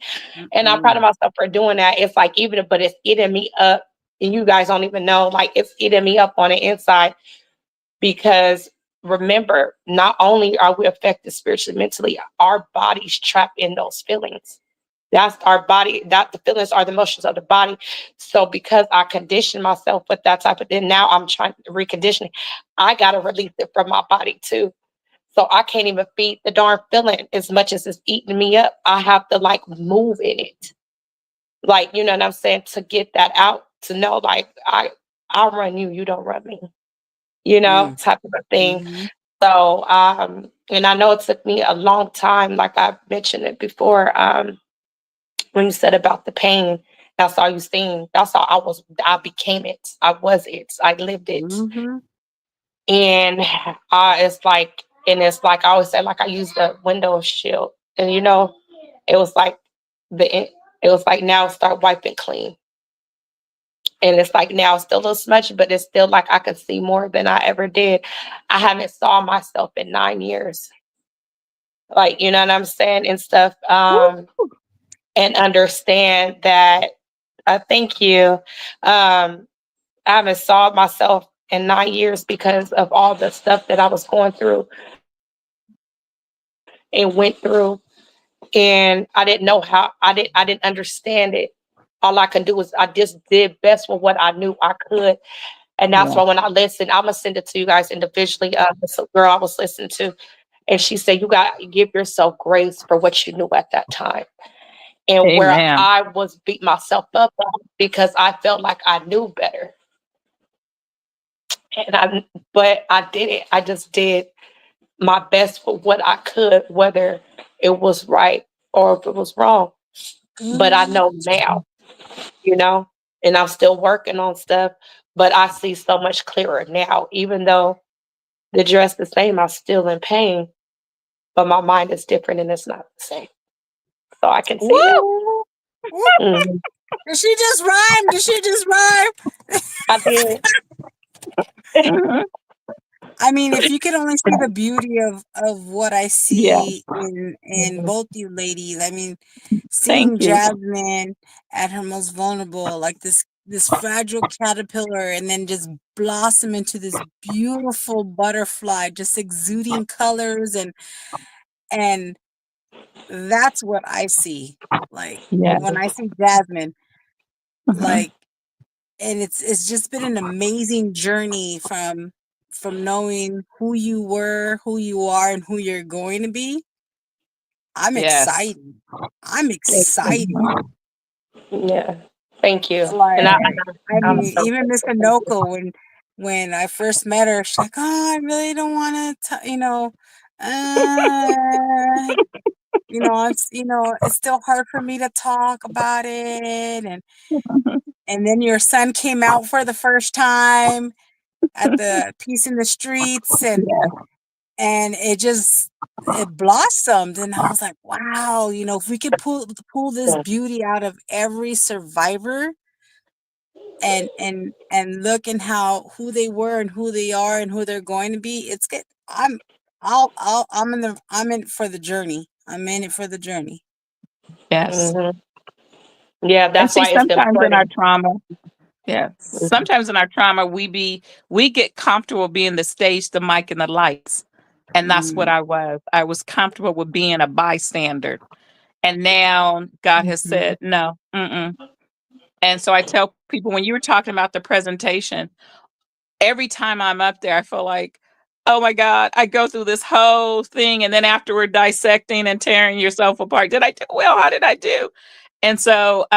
And I'm proud of Mm-mm. myself for doing that. It's like, but it's eating me up. And you guys don't even know, like, it's eating me up on the inside because remember, not only are we affected spiritually, mentally, our body's trapped in those feelings. That's our body. That the feelings are the emotions of the body. So because I conditioned myself with that type of thing, now I'm trying to recondition it. I gotta release it from my body too. So I can't even feed the darn feeling as much as it's eating me up. I have to like move in it. Like, you know what I'm saying? To get that out, to know like I run you, you don't run me. Mm. Type of a thing. Mhm. So and I know it took me a long time, like I mentioned it before. When you said about the pain, that's all you seen. That's all I became it. I was it. I lived it. Mhm. And it's like I always say, like I used the window shield. And it was like it was like now start wiping clean. And it's like now it's still a little smudgy, but it's still like I could see more than I ever did. I haven't saw myself in 9 years. Like, you know what I'm saying? And stuff. And understand that thank you. I haven't saw myself in 9 years because of all the stuff that I was going through and went through. And I didn't know how I didn't understand it. All I can do is I just did best with what I knew I could. And that's yeah, why when I listen, I'm gonna send it to you guys individually. This girl I was listening to, and she said, you got to give yourself grace for what you knew at that time. And where amen. I was beat myself up because I felt like I knew better. But I did it. I just did my best for what I could, whether it was right or if it was wrong. But I Mm. know now, you know, and I'm still working on stuff, but I see so much clearer now. Even though the dress the same, I'm still in pain, but my mind is different and it's not the same. So I can see now. Woo! Woo! Mhm. Did she just rhyme? Did she just rhyme? I did. Mhm. I mean, if you could only see the beauty of what I Yeah, see in both you ladies. I mean, thank seeing you. Jasmine at her most vulnerable, like this fragile caterpillar, and then just blossom into this beautiful butterfly, just exuding colors, and that's what I see. Like Yeah. when I see Jasmine, Mhm. like, and it's just been an amazing journey from knowing who you were, who you are, and who you're going to be. I'm Yes. excited. I'm Thank you. excited. Yeah. Thank you. And Like, I I'm mean, so even Miss grateful. Thank you. Anoko, when I first met her, she's like, "Oh, I really don't want to, uh, it's still hard for me to talk about it." And then your son came out for the first time at the Peace in the Streets, Yeah. and it blossomed, and I was like, wow, if we could pull this beauty out of every survivor, and look and how who they were and who they are and who they're going to be. It's good. I'm in for the journey. I'm in it for the journey. Yes. Yeah, And that's see, why it's sometimes in our important. trauma, yeah, Mhm. sometimes in our trauma, we get comfortable being the stage, the mic, and the lights. And that's what Mm, I was. I was comfortable with being a bystander. And now God has mhm. said, no. Mm-mm. And so I tell people, when you were talking about the presentation, every time I'm up there, I feel like, oh my God, I go through this whole thing. And then afterward, dissecting and tearing yourself apart. Did I do well? How did I do? And so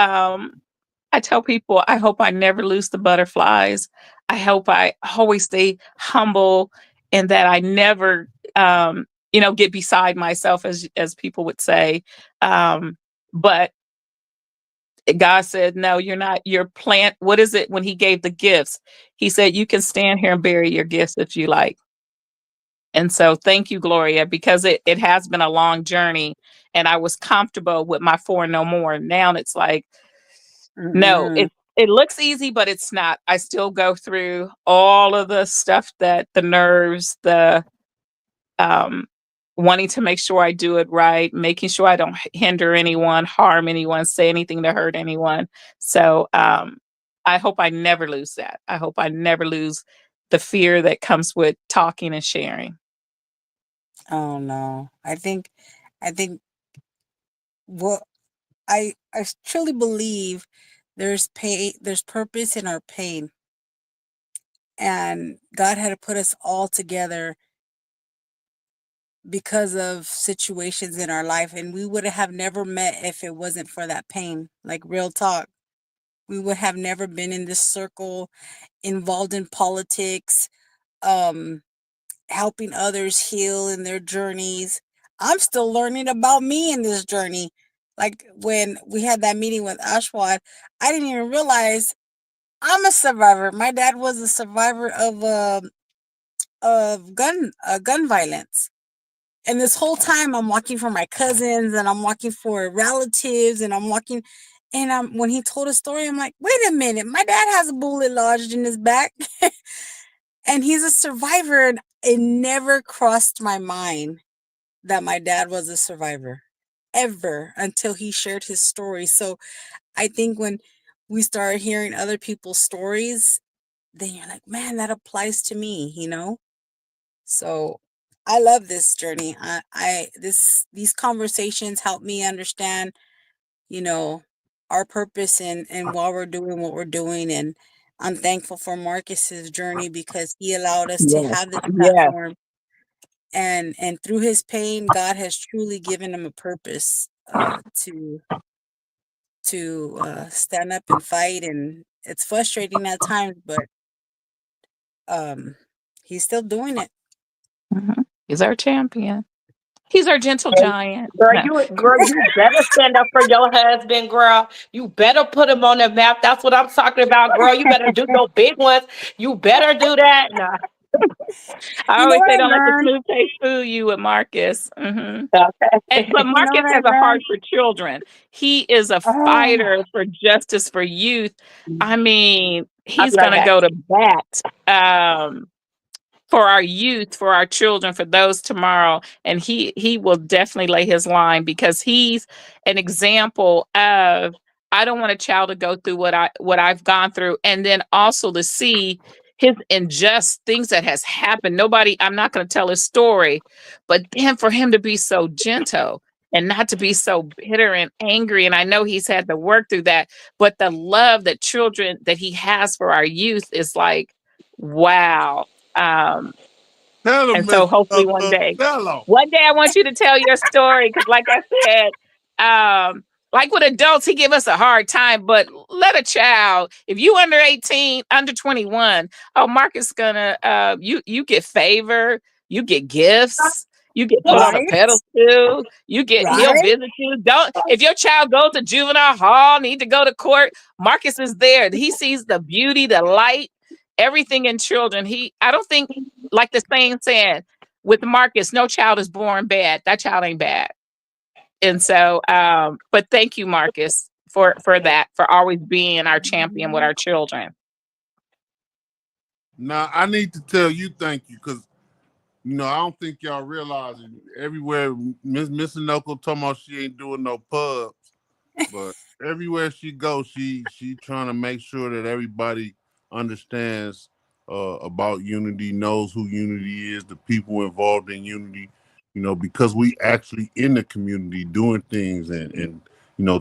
I tell people, I hope I never lose the butterflies. I hope I always stay humble and that I never, get beside myself, as people would say. But God said, no, you're not. Your plant. What is it when he gave the gifts? He said, you can stand here and bury your gifts if you like. And so thank you, Gloria, because it has been a long journey and I was comfortable with my four no more. Now it's like, no, Mm-mm. it looks easy, but it's not. I still go through all of the stuff, that the nerves, the um wanting to make sure I do it right, making sure I don't hinder anyone, harm anyone, say anything to hurt anyone. So I hope I never lose that. I hope I never lose the fear that comes with talking and sharing. Oh no. I think what I truly believe there's pain, there's purpose in our pain. And God had to put us all together because of situations in our life, and we would have never met if it wasn't for that pain. Like, real talk. We would have never been in this circle, involved in politics, um helping others heal in their journeys. I'm still learning about me in this journey. Like, when we had that meeting with Ashwad, I didn't even realize I'm a survivor. My dad was a survivor of gun violence. And this whole time I'm walking for my cousins and I'm walking for relatives and I'm walking, and when he told a story, I'm like, wait a minute, my dad has a bullet lodged in his back and he's a survivor. And it never crossed my mind that my dad was a survivor ever until he shared his story. So I think when we start hearing other people's stories, then you're like, man, that applies to me. So I love this journey. These conversations help me understand, you know, our purpose and why we're doing what we're doing. And I'm thankful for Marcus's journey because he allowed us to Yes. have this Yes. platform. And through his pain, God has truly given him a purpose to stand up and fight. And it's frustrating at times, but um he's still doing it. Mhm. He's our champion. He's our gentle And giant. girl, No. you better stand up for your husband, girl. You better put him on the map. That's what I'm talking about, girl. You better do your big ones. You better do that. Nah. I You know always what say, I don't let the learned? smooth taste fool you with Marcus. Hmm. But Okay. You know Marcus what I has a heart learned? for children. He is a Oh, fighter for justice for youth. I mean, I he's love gonna that. go to bat. For our youth, for our children, for those tomorrow. And he will definitely lay his line because he's an example of, I don't want a child to go through what I've gone through. And then also to see his unjust things that has happened. I'm not going to tell his story, but then for him to be so gentle and not to be so bitter and angry. And I know he's had to work through that, but the love that he has for our youth is like, wow. um, Tell him, and so Miss hopefully one day, Tell him. I want you to tell your story. Cause like I said, like with adults, he give us a hard time, but let a child, if you under 18, under 21, oh, Marcus gonna, you get favor, you get gifts, you get put on a right, pedestal, he'll right. visit you. If your child goes to juvenile hall, need to go to court, Marcus is there. He sees the beauty, the light, everything in children. I don't think, like the saying, with Marcus, no child is born bad. That child ain't bad. And so, but thank you, Marcus, for that, for always being our champion with our children. Now I need to tell you thank you because I don't think y'all realize it. Everywhere Miss Inoko talking about she ain't doing no pubs, but everywhere she goes, she trying to make sure that everybody understands about unity, knows who unity is, the people involved in unity. Because we actually in the community doing things and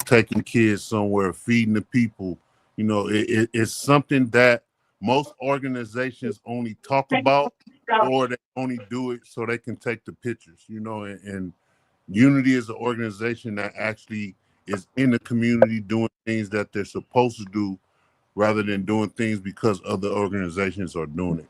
taking kids somewhere, feeding the people. It's something that most organizations only talk about, or they only do it so they can take the pictures. And Unity is an organization that actually is in the community doing things that they're supposed to do rather than doing things because other organizations are doing it.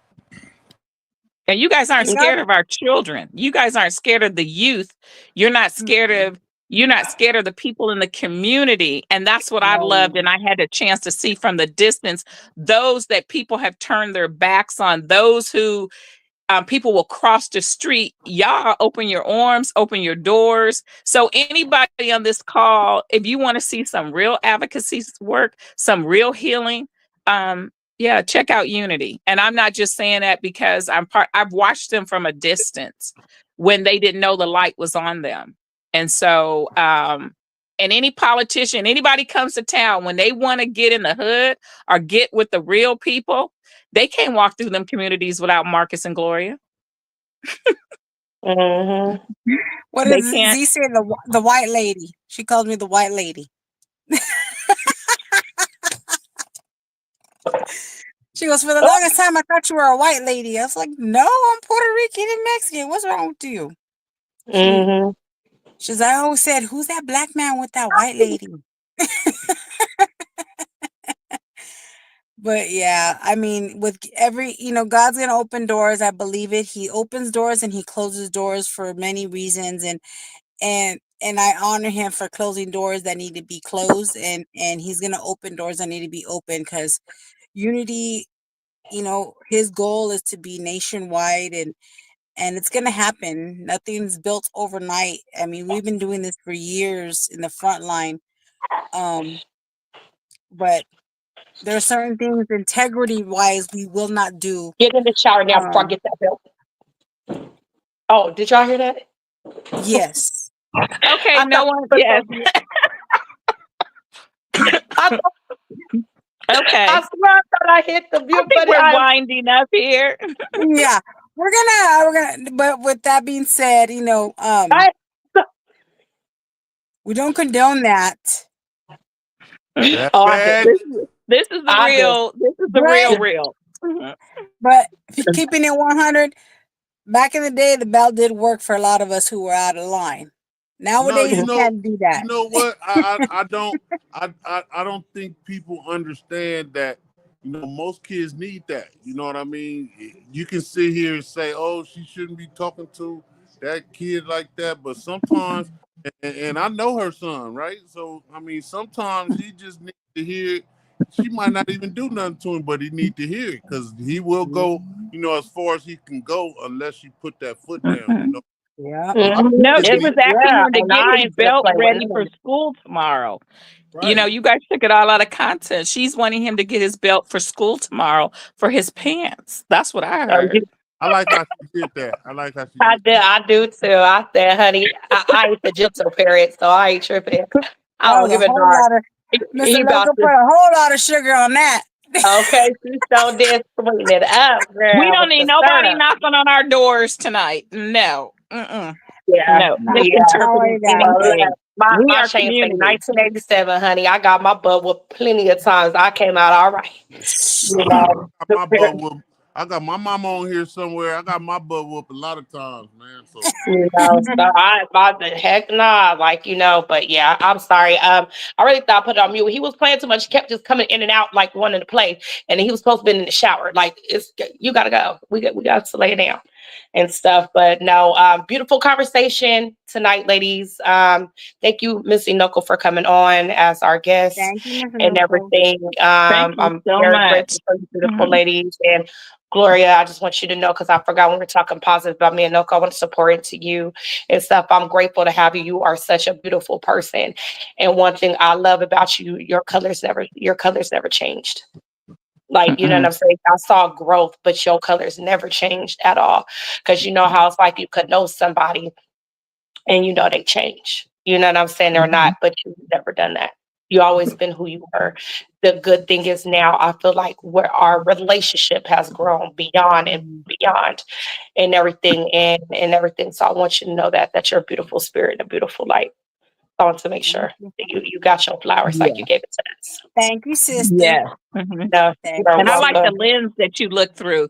And you guys aren't scared of our children. You guys aren't scared of the youth. You're not scared of the people in the community. And that's what I loved. And I had a chance to see from the distance, those that people have turned their backs on, those who people will cross the street. Y'all open your arms, open your doors. So anybody on this call, if you want to see some real advocacy work, some real healing, check out Unity. And I'm not just saying that because I've watched them from a distance when they didn't know the light was on them. And so, and any politician, anybody comes to town, when they want to get in the hood or get with the real people, they can't walk through them communities without Marcus and Gloria. Mm-hmm. What does Z say? The white lady. She calls me the white lady. She goes, for the longest time, I thought you were a white lady. I was like, no, I'm Puerto Rican and Mexican. What's wrong with you? Mm-hmm. She's, I always said, who's that black man with that white lady? But yeah, I mean, with every, God's going to open doors. I believe it. He opens doors and he closes doors for many reasons. And I honor him for closing doors that need to be closed. And he's going to open doors that need to be open, because Unity, his goal is to be nationwide, and it's going to happen. Nothing's built overnight. I mean, we've been doing this for years in the front line. But there are certain things integrity-wise we will not do. Get in the shower now before I get that belt. Oh, did y'all hear that? Yes. Okay, no one. Yes. Okay. I swear I thought I hit the mute button. We're winding up here. Yeah, we're gonna. But with that being said, we don't condone that. This is the real. This is the real. But keeping it 100, back in the day, the belt did work for a lot of us who were out of line. Nowadays, you can't do that. You know what? I don't think people understand that. Most kids need that. You know what I mean? You can sit here and say, "Oh, she shouldn't be talking to that kid like that," but sometimes, and I know her son, right? So I mean, sometimes he just needs to hear it. She might not even do nothing to him, but he need to hear it, because he will go, as far as he can go unless she put that foot down. Yeah. No, she was asking him to get his belt ready for school tomorrow. Right. You guys took it all out of context. She's wanting him to get his belt for school tomorrow for his pants. That's what I heard. I like how she did that. I do too. I said, honey, I ain't the gentle parent, so I ain't tripping. I don't give a darn. Mr. Loco put a whole lot of sugar on that. Okay, she's so dead sweeting it up, girl. We don't need nobody knocking on our doors tonight. No. Yeah. No. Misinterpreting anything. My chain say 1987, honey. I got my butt whooped plenty of times. I came out all right. I got my mama on here somewhere. I got my butt whooped a lot of times, man. So so I about the heck nah, but yeah, I'm sorry. I really thought I put it on mute. He was playing too much. He kept just coming in and out like wanting to play, and he was supposed to be in the shower. Like, you gotta go. We got to lay down. and stuff. But no, beautiful conversation tonight, ladies. Thank you, Miss Inoko, for coming on as our guest Thank you, Miss and Anoko. everything. Thank you I'm so very much. grateful for you, beautiful Mhm. ladies. And Gloria, I just want you to know, because I forgot when we were talking positive about me and Noko, I want to support into you and stuff. I'm grateful to have you. You are such a beautiful person. And one thing I love about you, your colors never changed. Like, you know what Mm-mm. I'm saying? I saw growth, but your colors never changed at all. Because you know how it's like you could know somebody and you know they change. You know what I'm saying? Or not, Mhm. but you've never done that. You always been who you were. The good thing is now I feel like where our relationship has grown beyond and Mm. beyond and everything. So I want you to know that you're a beautiful spirit and a beautiful light. I want to make Thank sure you. that you got your flowers like you Yeah. gave it to us. Thank you, sister. Yeah. Mhm. No, Thank you're you, And I like the welcome. sister. lens that you look through,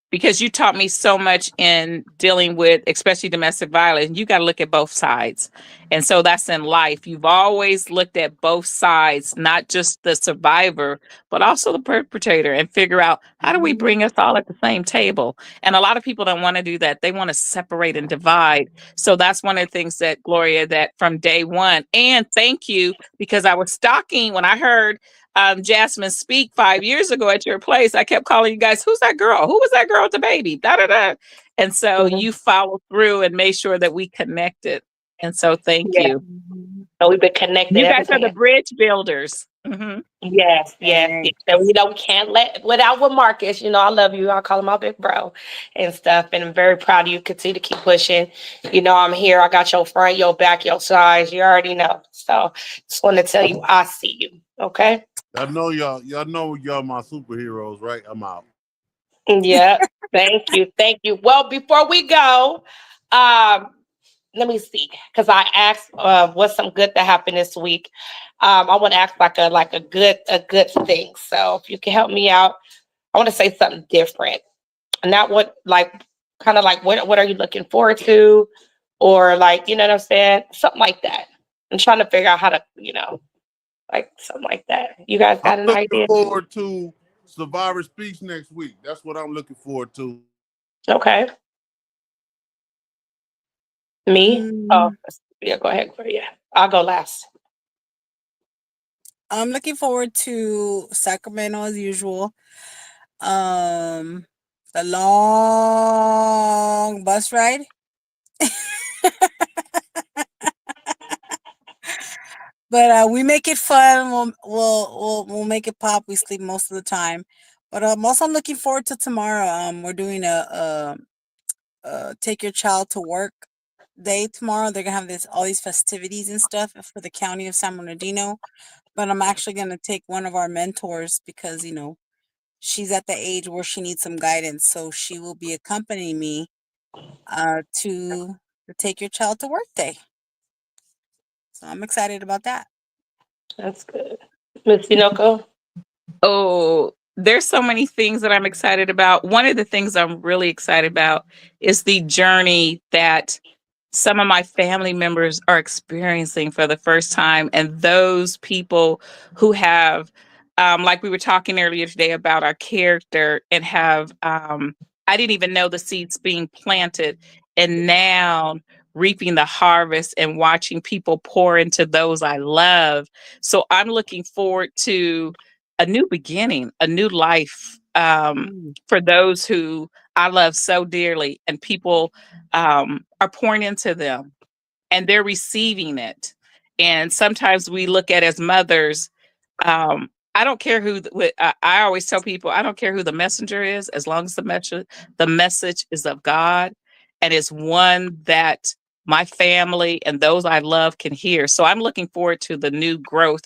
because you taught me so much in dealing with especially domestic violence. You got to look at both sides. And so that's in life. You've always looked at both sides, not just the survivor, but also the perpetrator, and figure out how do we Mhm. bring us all at the same table. And a lot of people don't want to do that. They want to separate and divide. So that's one of the things that, Gloria, that from day one, and thank you, because I was stalking when I heard Jasmine speak 5 years ago at your place. I kept calling you guys, who's that girl? Who was that girl with the baby? Da da da. And so Mhm. you followed through and made sure that we connected. And so thank Yeah, you. Mhm. so we've been connected You ever guys are the since. bridge builders. Hmm. Yes, yes, yes. Thanks. So, we can't let without with Marcus. I love you. I call him my big bro and stuff. And I'm very proud of you. Continue to keep pushing. I'm here. I got your front, your back, your sides. You already know. So just want to tell you, I see you. Okay. I know y'all know y'all my superheroes, right? I'm out. Yeah. Thank you. Thank you. Well, before we go, um, let me see, because I asked what's some good that happened this week. I want to ask like a good thing. So if you can help me out, I want to say something different. Not what like kind of like what are you looking forward to? Or like, you know what I'm saying? Something like that. I'm trying to figure out how to, like something like that. You guys I'm got an looking idea? forward to Survivor Speaks next week. That's what I'm looking forward to. Okay. Me? Oh, Mm, yeah, go ahead, Gloria. I'll go last. I'm looking forward to Sacramento as usual. Um, the long bus ride. But we make it fun. We'll make it pop. We sleep most of the time. But also I'm looking forward to tomorrow. We're doing a take your child to work day tomorrow. They're gonna have all these festivities and stuff for the county of San Bernardino. But I'm actually gonna take one of our mentors because she's at the age where she needs some guidance. So she will be accompanying me to the take your child to work day. So I'm excited about that. That's good. Miss Inoko? Oh, there's so many things that I'm excited about. One of the things I'm really excited about is the journey that some of my family members are experiencing for the first time, and those people who have like we were talking earlier today about our character, and have I didn't even know the seeds being planted, and now reaping the harvest and watching people pour into those I love. So I'm looking forward to a new beginning, a new life, Mm. for those who I love so dearly, and people are pouring into them and they're receiving it. And sometimes we look at as mothers, I don't care who, I always tell people, I don't care who the messenger is, as long as the message is of God, and it's one that my family and those I love can hear. So I'm looking forward to the new growth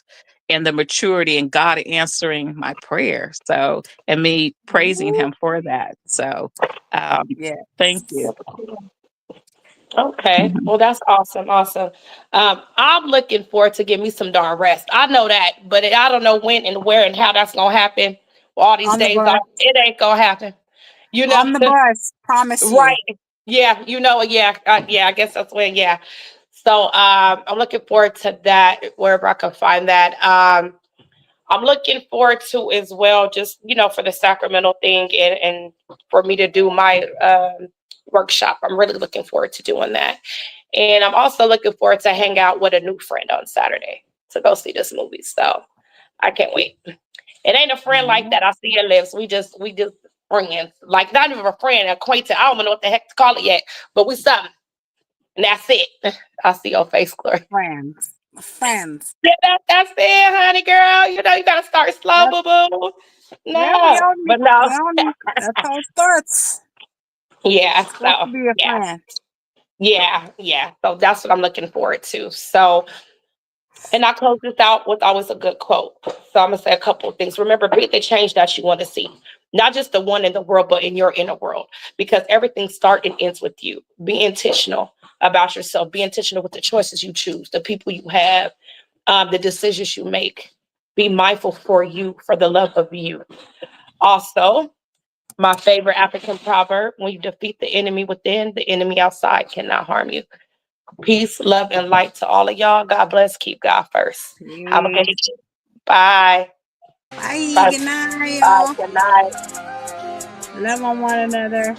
and the maturity, and God answering my prayer. So, and me praising Ooh, him for that. So, um, thank you. yes. Okay. Mhm. Well, that's awesome. Awesome. I'm looking forward to getting me some darn rest. I know that, but I don't know when and where and how that's gonna happen. All these On the days off, bus. it ain't gonna happen. You know, On the bus. Promise you. right? Yeah. Yeah. Yeah. I guess that's when. Yeah. So I'm looking forward to that wherever I can find that. I'm looking forward to as well, just for the Sacramento thing and for me to do my workshop. I'm really looking forward to doing that. And I'm also looking forward to hang out with a new friend on Saturday to go see this movie. So I can't wait. It ain't a friend like that. I see your lips. We just friends. Like not even a friend, acquaintance. I don't know what the heck to call it yet, but we something. And that's it. I see your face, Glory. Friends. Yeah, that's it, honey girl. You know, you gotta start slow, boo boo. No, but no. That's how it starts. Yeah, It's supposed so to be a yeah. friend. Yeah. So that's what I'm looking forward to. So, and I close this out with always a good quote. So I'm gonna say a couple of things. Remember, be the change that you want to see, not just the one in the world, but in your inner world, because everything starts and ends with you. Be intentional about yourself. Be intentional with the choices you choose, the people you have, the decisions you make. Be mindful for you, for the love of you. Also, my favorite African proverb: when you defeat the enemy within, the enemy outside cannot harm you. Peace, love, and light to all of y'all. God bless. Keep God first. Have a good day. Bye. Bye. Bye. Good night, Bye. y'all. Good night. Love on one another.